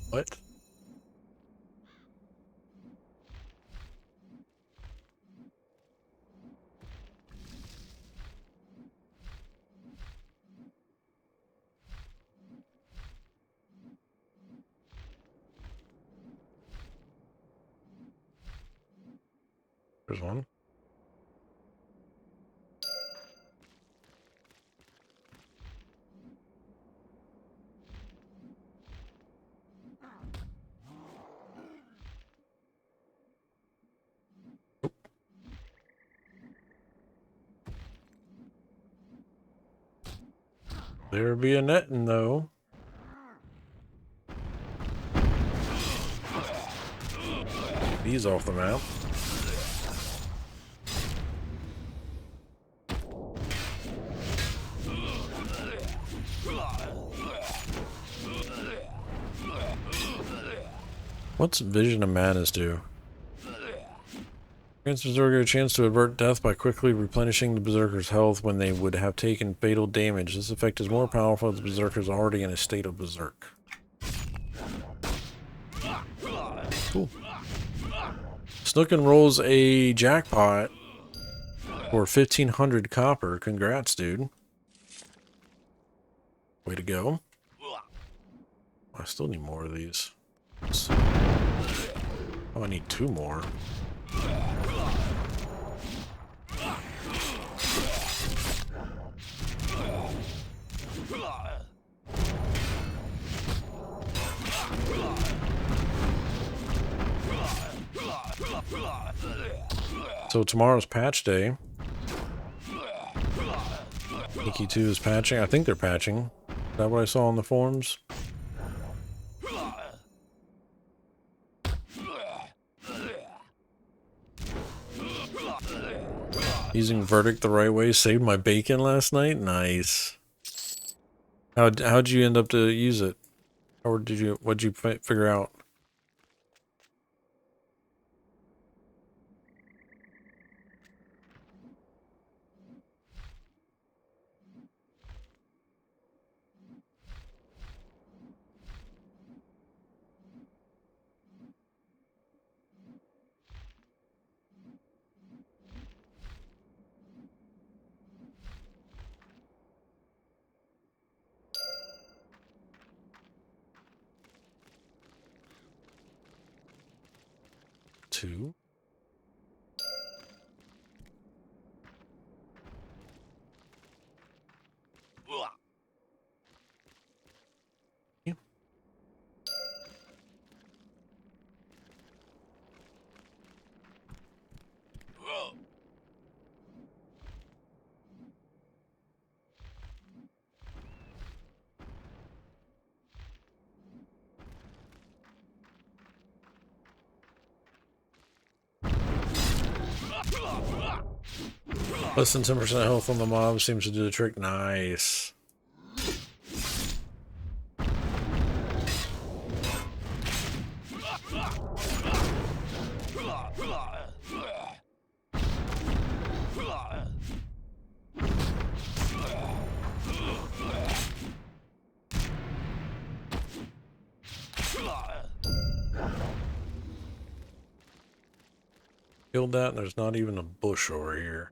What? There's one. There be a netting, though. These off the map. What's Vision of Madness do? Grants Berserker a chance to avert death by quickly replenishing the Berserker's health when they would have taken fatal damage. This effect is more powerful if the Berserker is already in a state of Berserk. Cool. Snookin rolls a jackpot for 1,500 copper. Congrats, dude. Way to go. I still need more of these. Oh, I need 2 more. So tomorrow's patch day. Nikki 2 is patching. I think they're patching. Is that what I saw on the forums? Using Verdict the right way saved my bacon last night? Nice. How'd you end up to use it? Or what'd you figure out? Two. Yeah. Less than 10% health on the mob seems to do the trick. Nice. Killed that, and there's not even a bush over here.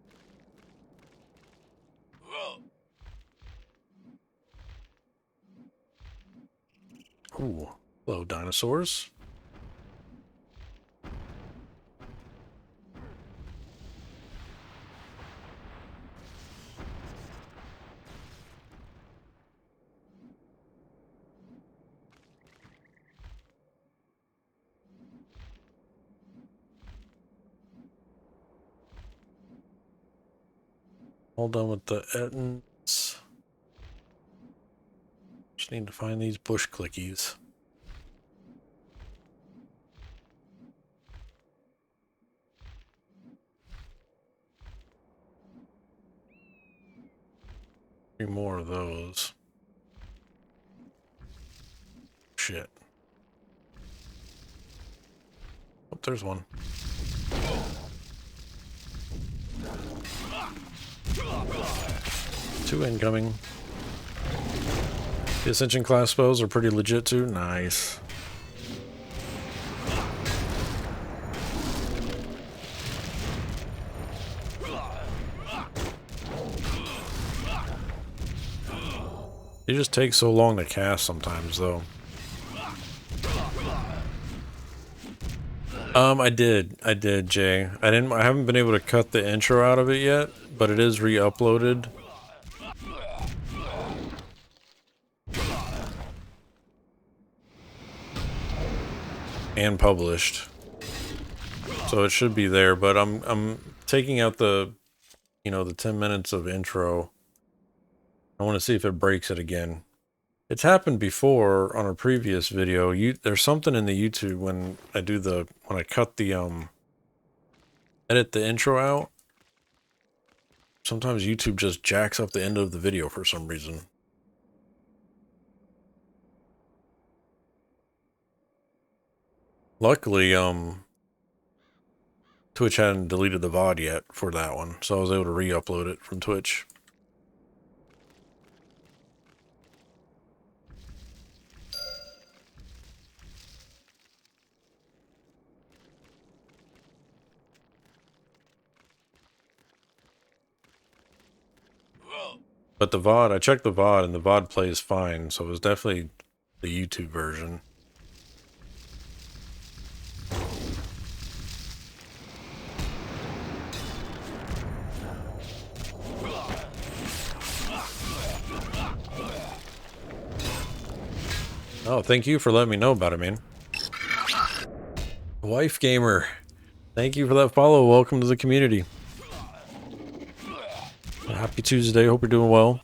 Ooh, hello, dinosaurs. All done with the Ettins. Just need to find these bush clickies. Three more of those. Shit. Oh, there's one. Two incoming. The Ascension class spells are pretty legit too. Nice. It just takes so long to cast sometimes, though. I did, Jay. I haven't been able to cut the intro out of it yet, but it is re-uploaded. And published. So it should be there, but I'm taking out the, the 10 minutes of intro. I want to see if it breaks it again. It's happened before on a previous video. There's something in the YouTube when I cut the edit the intro out. Sometimes YouTube just jacks up the end of the video for some reason. Luckily, Twitch hadn't deleted the VOD yet for that one, so I was able to re-upload it from Twitch. But the VOD, I checked the VOD and the VOD plays fine, so it was definitely the YouTube version. Oh, thank you for letting me know about it, man. Wife Gamer, thank you for that follow. Welcome to the community. Happy Tuesday. Hope you're doing well.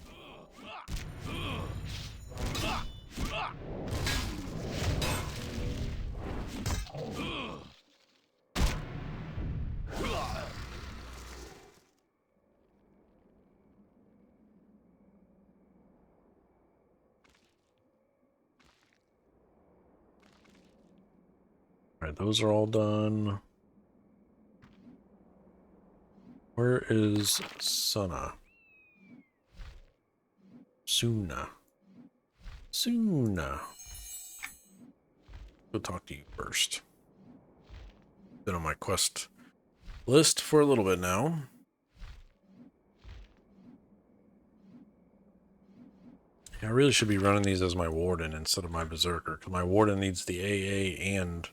All right, those are all done. Where is Suna? Suna. Go talk to you first. Been on my quest list for a little bit now. Yeah, I really should be running these as my warden instead of my berserker, because my warden needs the AA and,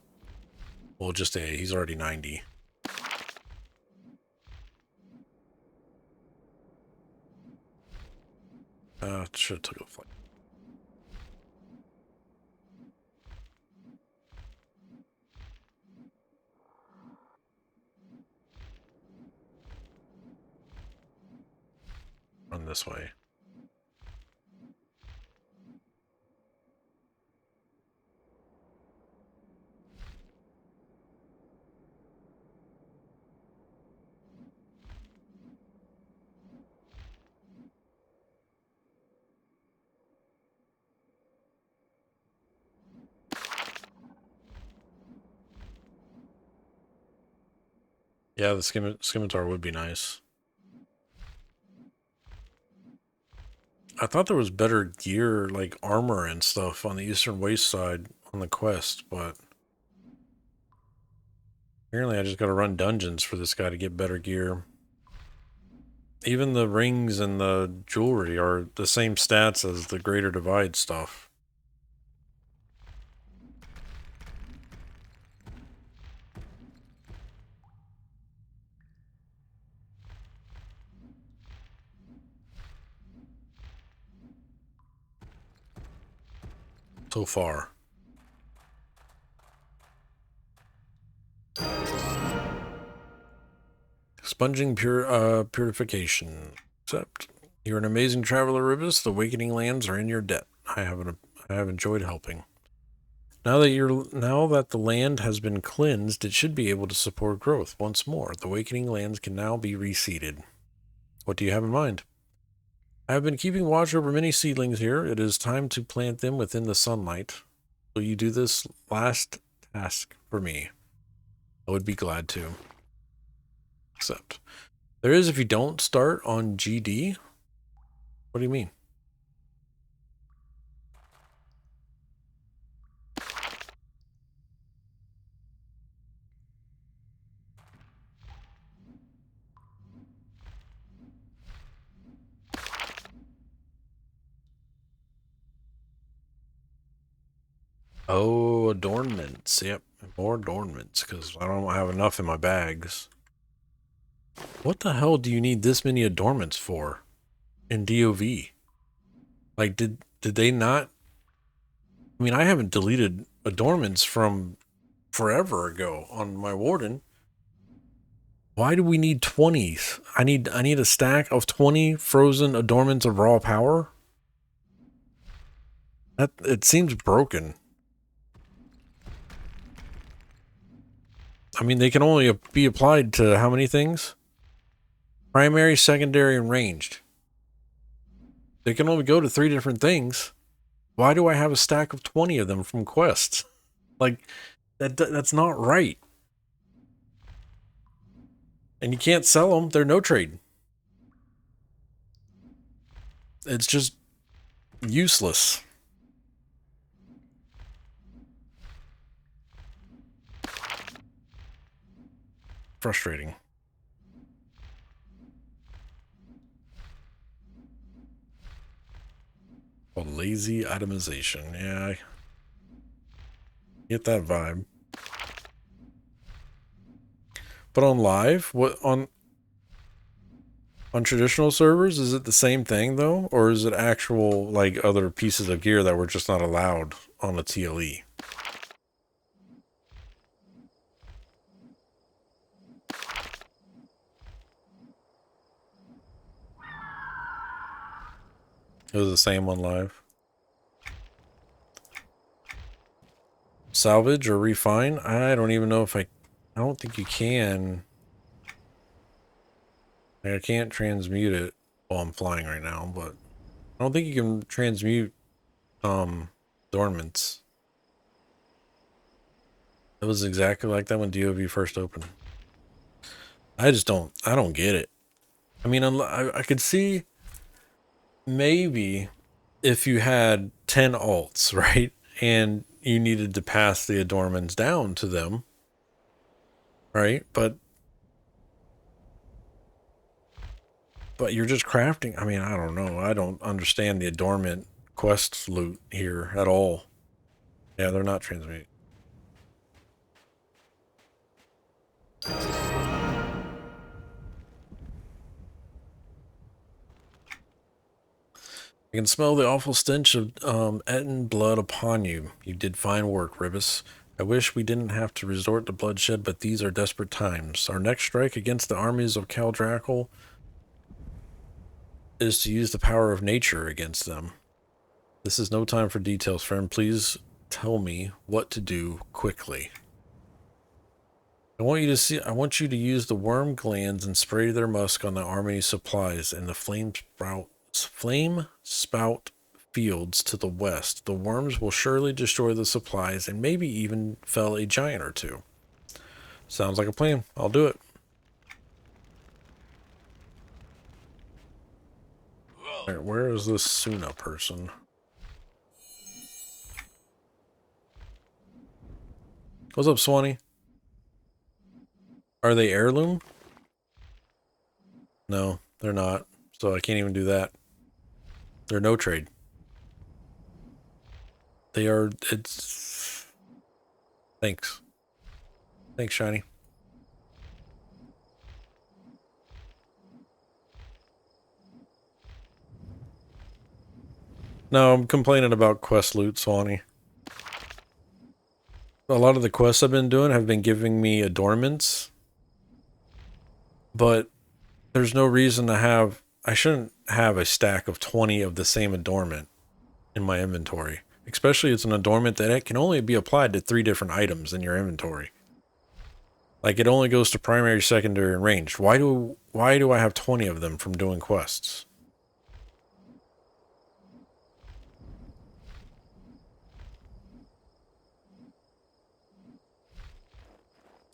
well, just AA. He's already 90. Should have took a flight. Run this way. Yeah, the scimitar would be nice. I thought there was better gear, like armor and stuff, on the Eastern Waste side on the quest, but apparently I just gotta run dungeons for this guy to get better gear. Even the rings and the jewelry are the same stats as the Greater Divide stuff. So far. Sponging purification. Except you're an amazing traveler, Ribis. The Awakening Lands are in your debt. I have enjoyed helping. Now that the land has been cleansed, it should be able to support growth once more. The Awakening Lands can now be reseeded. What do you have in mind? I have been keeping watch over many seedlings here. It is time to plant them within the sunlight. Will you do this last task for me? I would be glad to. Accept. There is if you don't start on GD. What do you mean? Oh, adornments. Yep, more adornments, because I don't have enough in my bags. What the hell do you need this many adornments for in DOV? Like, did they not? I mean, I haven't deleted adornments from forever ago on my warden. Why do we need 20s? I need a stack of 20 frozen adornments of raw power? That it seems broken. I mean, they can only be applied to how many things? Primary, secondary, and ranged. They can only go to 3 different things. Why do I have a stack of 20 of them from quests? Like, that's not right. And you can't sell them. They're no trade. It's just useless. Frustrating. A lazy itemization. Yeah, I get that vibe. But on live, what on traditional servers, is it the same thing though, or is it actual like other pieces of gear that were just not allowed on the TLE? It was the same on live. Salvage or refine? I don't even know if I don't think you can. I can't transmute it while I'm flying right now, but I don't think you can transmute dormants. It was exactly like that when DOV first opened. I don't get it. I mean, I could see maybe if you had 10 alts, right? And you needed to pass the adornments down to them, right? But you're just crafting. I mean, I don't know. I don't understand the adornment quest loot here at all. Yeah, they're not transmute. I can smell the awful stench of Etten blood upon you. You did fine work, Ribis. I wish we didn't have to resort to bloodshed, but these are desperate times. Our next strike against the armies of Kaldrakal is to use the power of nature against them. This is no time for details, friend. Please tell me what to do quickly. I want you to use the worm glands and spray their musk on the army supplies and the flame spout fields to the west. The worms will surely destroy the supplies and maybe even fell a giant or two. Sounds like a plan. I'll do it. All right, where is this Suna person? What's up, Swanee? Are they heirloom? No, they're not. So I can't even do that. They're no trade. They are, it's... Thanks. Thanks, Shiny. No, I'm complaining about quest loot, Swanee. A lot of the quests I've been doing have been giving me adornments. But there's no reason to have... I shouldn't have a stack of 20 of the same adornment in my inventory. Especially it's an adornment that it can only be applied to 3 different items in your inventory. Like, it only goes to primary, secondary, and ranged. Why do I have 20 of them from doing quests?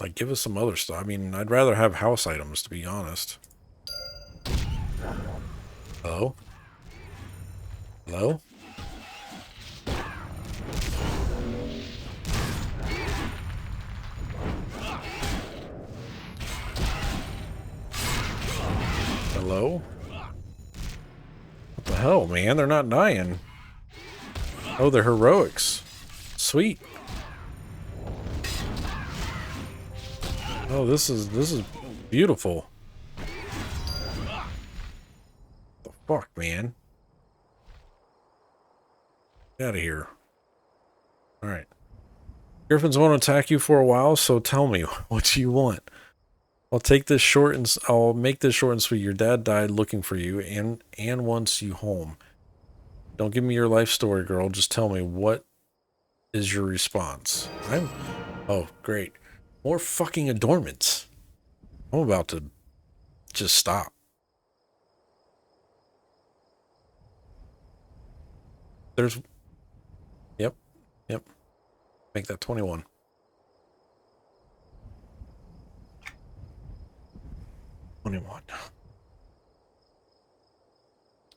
Like, give us some other stuff. I mean, I'd rather have house items, to be honest. Hello? Hello? Hello? What the hell, man? They're not dying. Oh, they're heroics. Sweet. Oh, this is beautiful. The fuck, man? Get out of here. Alright. Griffins won't attack you for a while, so tell me, what do you want? I'll make this short and sweet. Your dad died looking for you and wants you home. Don't give me your life story, girl. Just tell me what is your response. Oh, great. More fucking adornments. I'm about to just stop. There's... Yep. Yep. Make that 21. 21.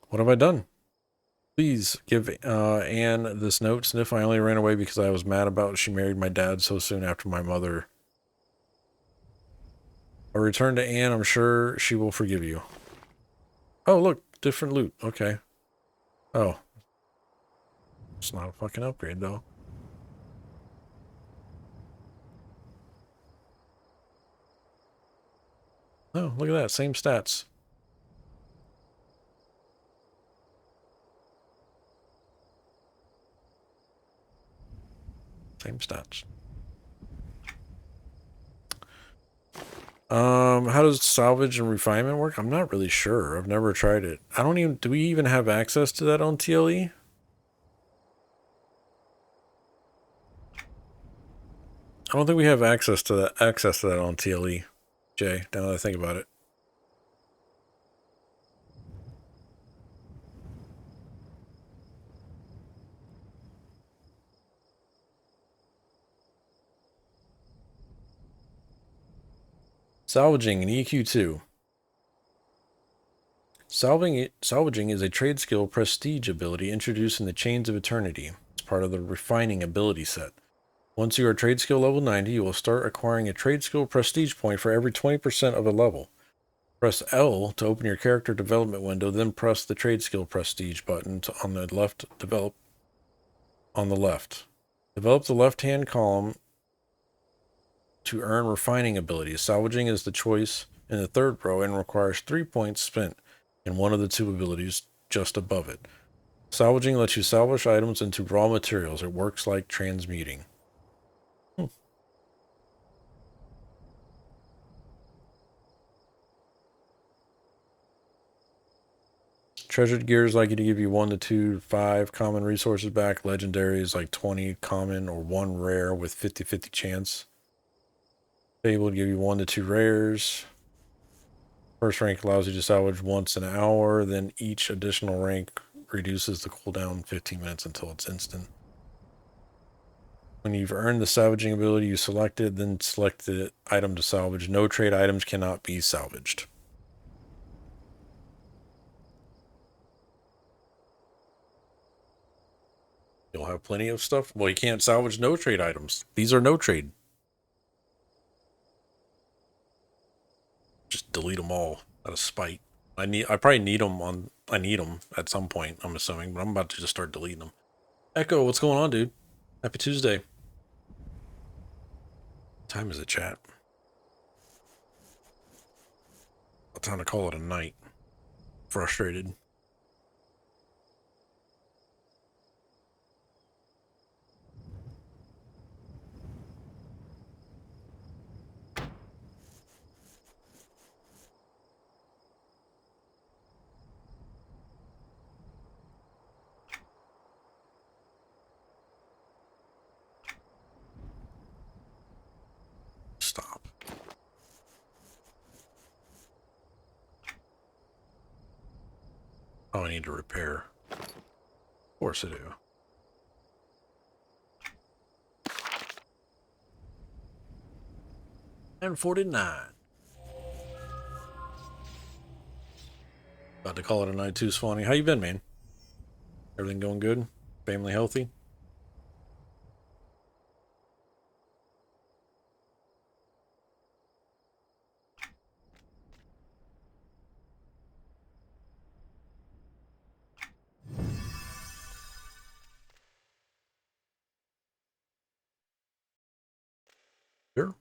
What have I done? Please give Anne this note. Sniff, I only ran away because I was mad about she married my dad so soon after my mother. I'll return to Anne. I'm sure she will forgive you. Oh, look. Different loot. Okay. Oh. It's not a fucking upgrade, though. Oh, look at that. Same stats. Same stats. How does salvage and refinement work? I'm not really sure. I've never tried it. I don't even... Do we even have access to that on TLE? I don't think we have access to that on TLE, Jay, now that I think about it. Salvaging in EQ2. Salvaging is a trade skill prestige ability introduced in the Chains of Eternity. It's part of the refining ability set. Once you are trade skill level 90, you will start acquiring a trade skill prestige point for every 20% of a level. Press L to open your character development window, then press the trade skill prestige button on the left. Develop the left-hand column to earn refining abilities. Salvaging is the choice in the third row and requires 3 points spent in one of the two abilities just above it. Salvaging lets you salvage items into raw materials. It works like transmuting. Treasured gear is likely to give you 1 to 2 5 common resources back. Legendary is like 20 common or 1 rare with 50-50 chance. Able to give you 1 to 2 rares. First rank allows you to salvage once an hour, then each additional rank reduces the cooldown 15 minutes until it's instant. When you've earned the salvaging ability you selected, then select the item to salvage. No trade items cannot be salvaged. You'll have plenty of stuff. Well, you can't salvage no trade items. These are no trade. Just delete them all out of spite. I probably need them I need them at some point, I'm assuming, but I'm about to just start deleting them. Echo, what's going on, dude? Happy Tuesday. What time is it, chat? Time to call it a night. Frustrated. Stop. Oh, I need to repair. Of course I do. And 49. About to call it a night too, Swanee. How you been, man? Everything going good? Family healthy? Sure.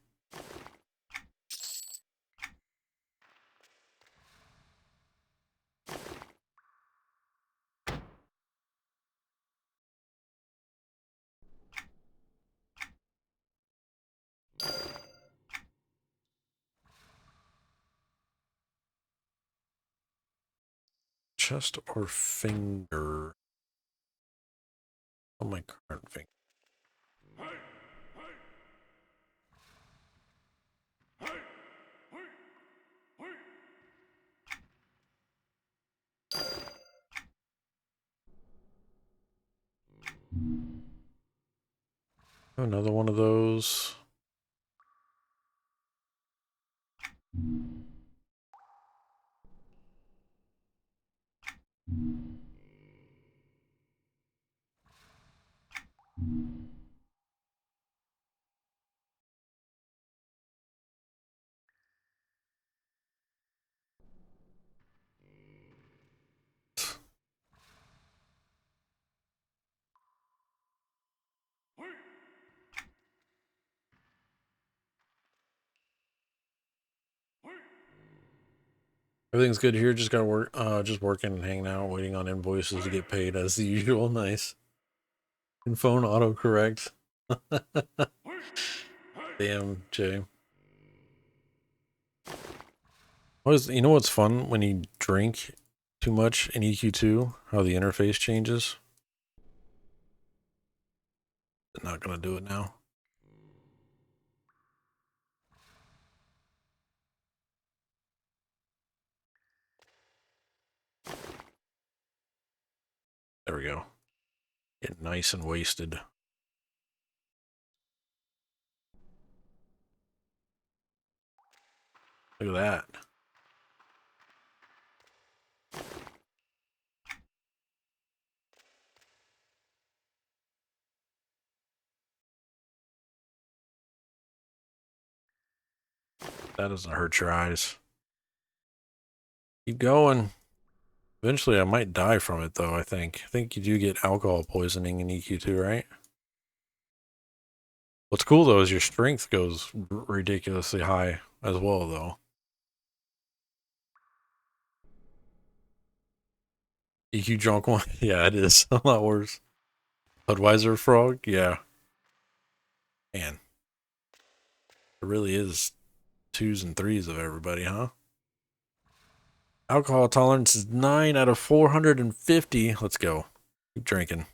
Chest or finger? on my current finger. Another one of those. Everything's good here. Just gotta work. Just working and hanging out, waiting on invoices to get paid as the usual. Nice. And phone autocorrect. Damn, Jay. You know what's fun when you drink too much in EQ2? How the interface changes. Not gonna do it now. There we go. Get nice and wasted. Look at that. That doesn't hurt your eyes. Keep going. Eventually, I might die from it, though, I think. I think you do get alcohol poisoning in EQ2, right? What's cool, though, is your strength goes ridiculously high as well, though. EQ drunk one? Yeah, it is. A lot worse. Budweiser frog? Yeah. Man. It really is 2s and 3s of everybody, huh? Alcohol tolerance is 9 out of 450. Let's go. Keep drinking.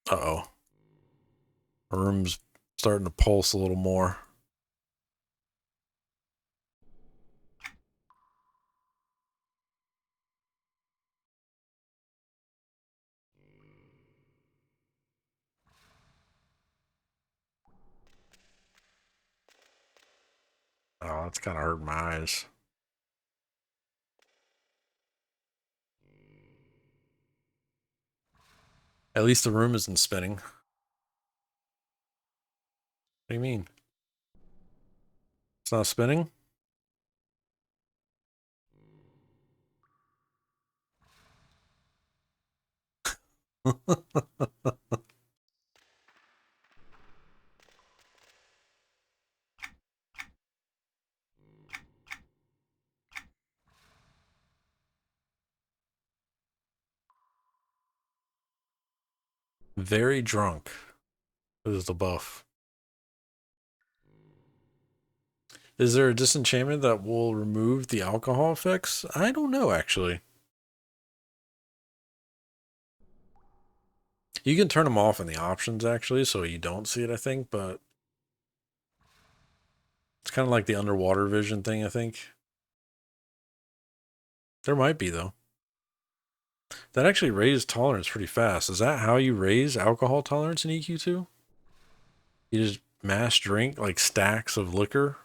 Uh-oh. Our room's starting to pulse a little more. Oh, that's kind of hurting my eyes. At least the room isn't spinning. What do you mean? It's not spinning? Very drunk. This is the buff. Is there a disenchantment that will remove the alcohol effects? I don't know, actually. You can turn them off in the options, actually, so you don't see it, I think, but it's kind of like the underwater vision thing, I think. There might be, though. That actually raised tolerance pretty fast. Is that how you raise alcohol tolerance in EQ2? You just mass drink, like, stacks of liquor?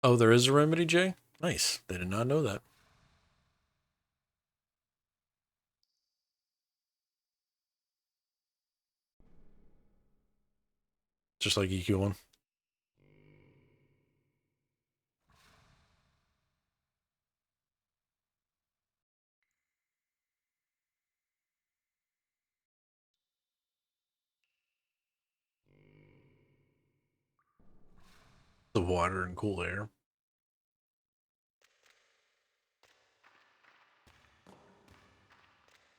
Oh, there is a remedy, Jay? Nice. They did not know that. Just like EQ1. The water and cool air.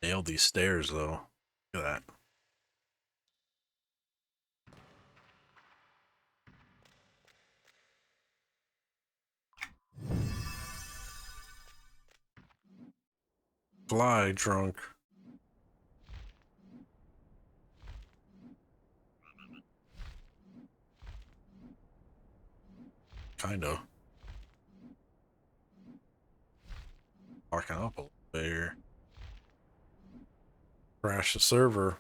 Nailed these stairs, though. Look at that. fly drunk. Kinda. Barking up a little bit here. Crash the server.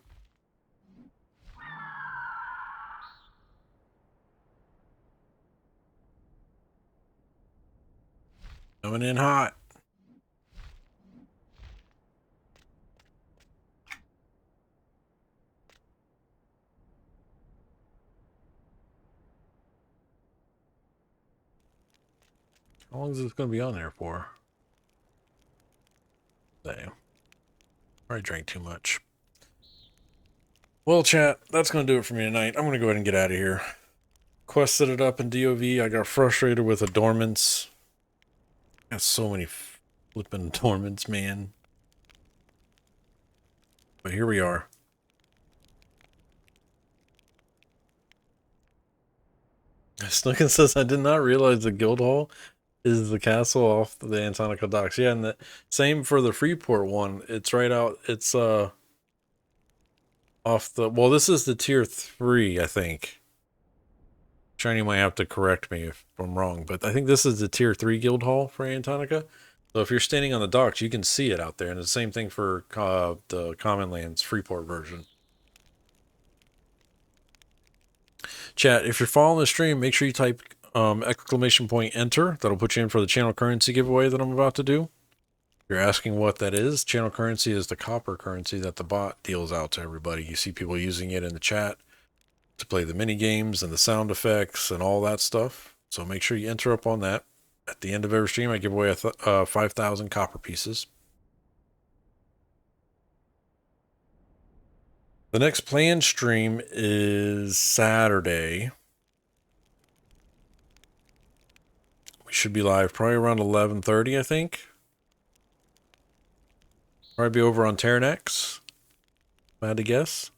Coming in hot. How long is this going to be on there for? Damn. I drank too much. Well, chat, that's going to do it for me tonight. I'm going to go ahead and get out of here. Quested it up in DOV. I got frustrated with adornments. Got so many flipping adornments, man. But here we are. Snookin says, I did not realize the guild hall is the castle off the Antonica docks. Yeah, and the same for the Freeport one. It's right out. It's off the. Well, this is the tier 3, I think. Shiny might have to correct me if I'm wrong, but I think this is the tier 3 guild hall for Antonica. So if you're standing on the docks, you can see it out there, and it's the same thing for the Common Lands Freeport version. Chat, if you're following the stream, make sure you type exclamation point enter. That'll put you in for the channel currency giveaway that I'm about to do. If you're asking what that is, channel currency is the copper currency that the bot deals out to everybody. You see people using it in the chat to play the mini games and the sound effects and all that stuff. So make sure you enter up on that. At the end of every stream, I give away 5,000 copper pieces. The next planned stream is Saturday. We should be live probably around 11:30, I think. Probably be over on Terranex, if I had to guess.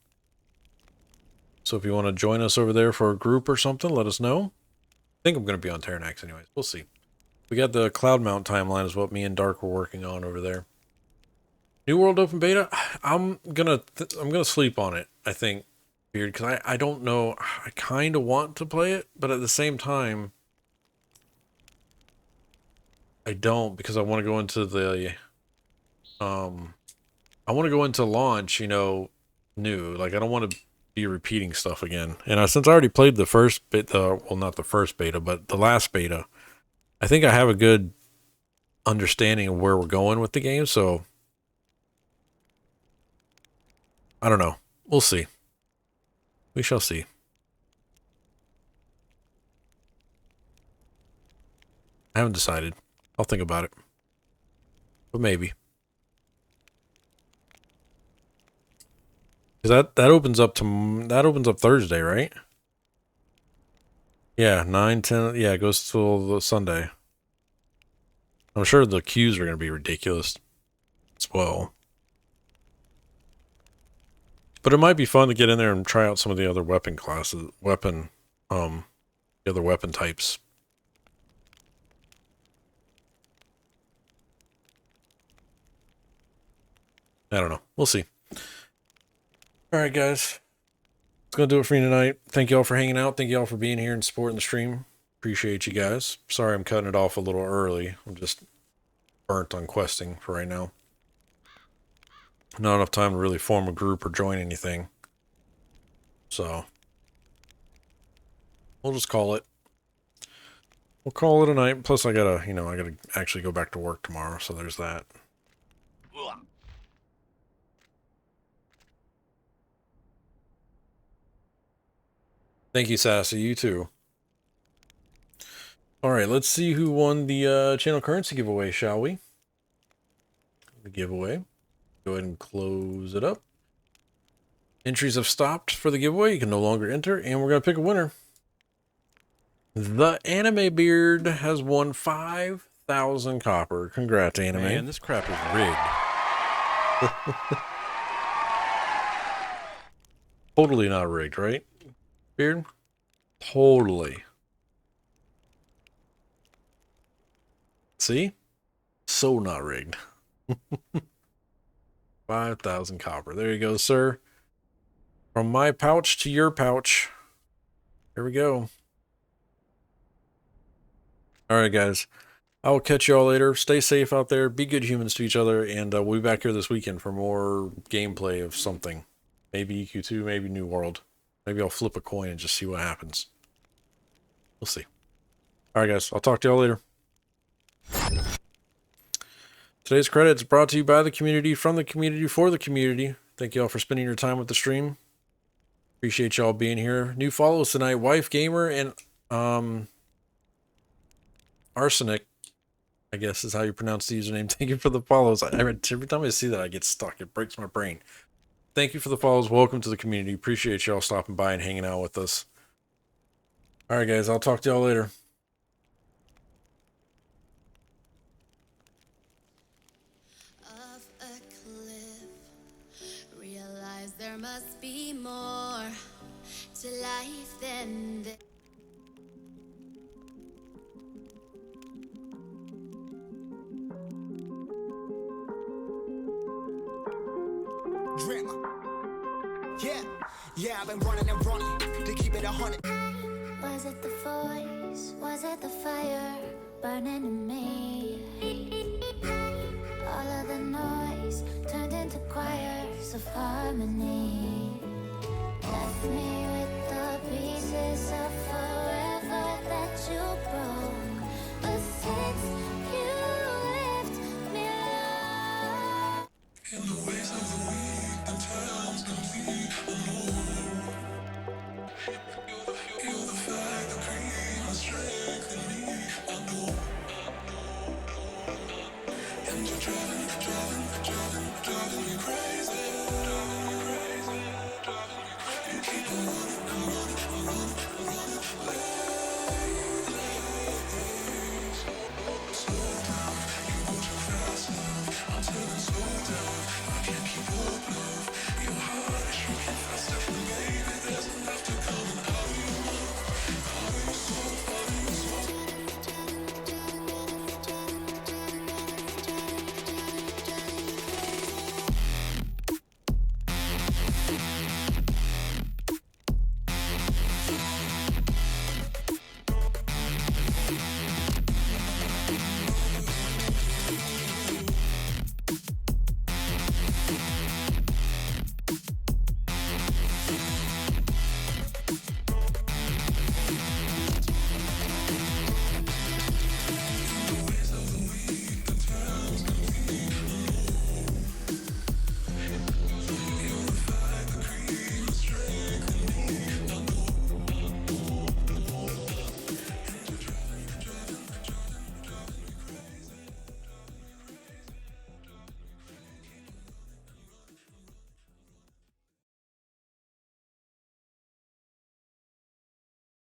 So if you want to join us over there for a group or something, let us know. I think I'm going to be on Terranex anyways. We'll see. We got the Cloud Mount timeline is what me and Dark were working on over there. New World Open Beta, I'm gonna sleep on it, I think, weird, because I don't know. I kind of want to play it, but at the same time, I don't, because I want to go into the I want to go into launch, you know, new. Like, I don't want to be repeating stuff again. And since I already played the first beta, well, not the first beta, but the last beta, I think I have a good understanding of where we're going with the game, so I don't know. We'll see. We shall see. I haven't decided. I'll think about it. But maybe. Because that opens up Thursday, right? Yeah, 9, 10. Yeah, it goes till Sunday. I'm sure the queues are going to be ridiculous as well. But it might be fun to get in there and try out some of the other weapon classes, the other weapon types. I don't know. We'll see. All right, guys. That's going to do it for me tonight. Thank you all for hanging out. Thank you all for being here and supporting the stream. Appreciate you guys. Sorry I'm cutting it off a little early. I'm just burnt on questing for right now. Not enough time to really form a group or join anything. So we'll just call it. We'll call it a night. Plus I gotta actually go back to work tomorrow, so there's that. Thank you, Sassy. You too. Alright, let's see who won the channel currency giveaway, shall we? The giveaway. Go ahead and close it up. Entries have stopped for the giveaway. You can no longer enter, and we're going to pick a winner. The Anime Beard has won 5,000 copper. Congrats, Anime. Man, this crap is rigged. Totally not rigged, right, Beard? Totally. See? So not rigged. 5,000 copper. There you go, sir. From my pouch to your pouch. Here we go. Alright, guys. I will catch you all later. Stay safe out there. Be good humans to each other. And we'll be back here this weekend for more gameplay of something. Maybe EQ2, maybe New World. Maybe I'll flip a coin and just see what happens. We'll see. Alright, guys. I'll talk to y'all later. Today's credits brought to you by the community, from the community, for the community. Thank you all for spending your time with the stream. Appreciate y'all being here. New follows tonight. Wife Gamer and Arsenic, I guess is how you pronounce the username. Thank you for the follows. Every time I see that, I get stuck. It breaks my brain. Thank you for the follows. Welcome to the community. Appreciate y'all stopping by and hanging out with us. Alright, guys. I'll talk to y'all later. Of a cliff, realize there must be more to life than this. Drama. Yeah, I've been running and running to keep it 100. Was it the voice? Was it the fire burning in me? All of the noise turned into choirs of harmony. Left me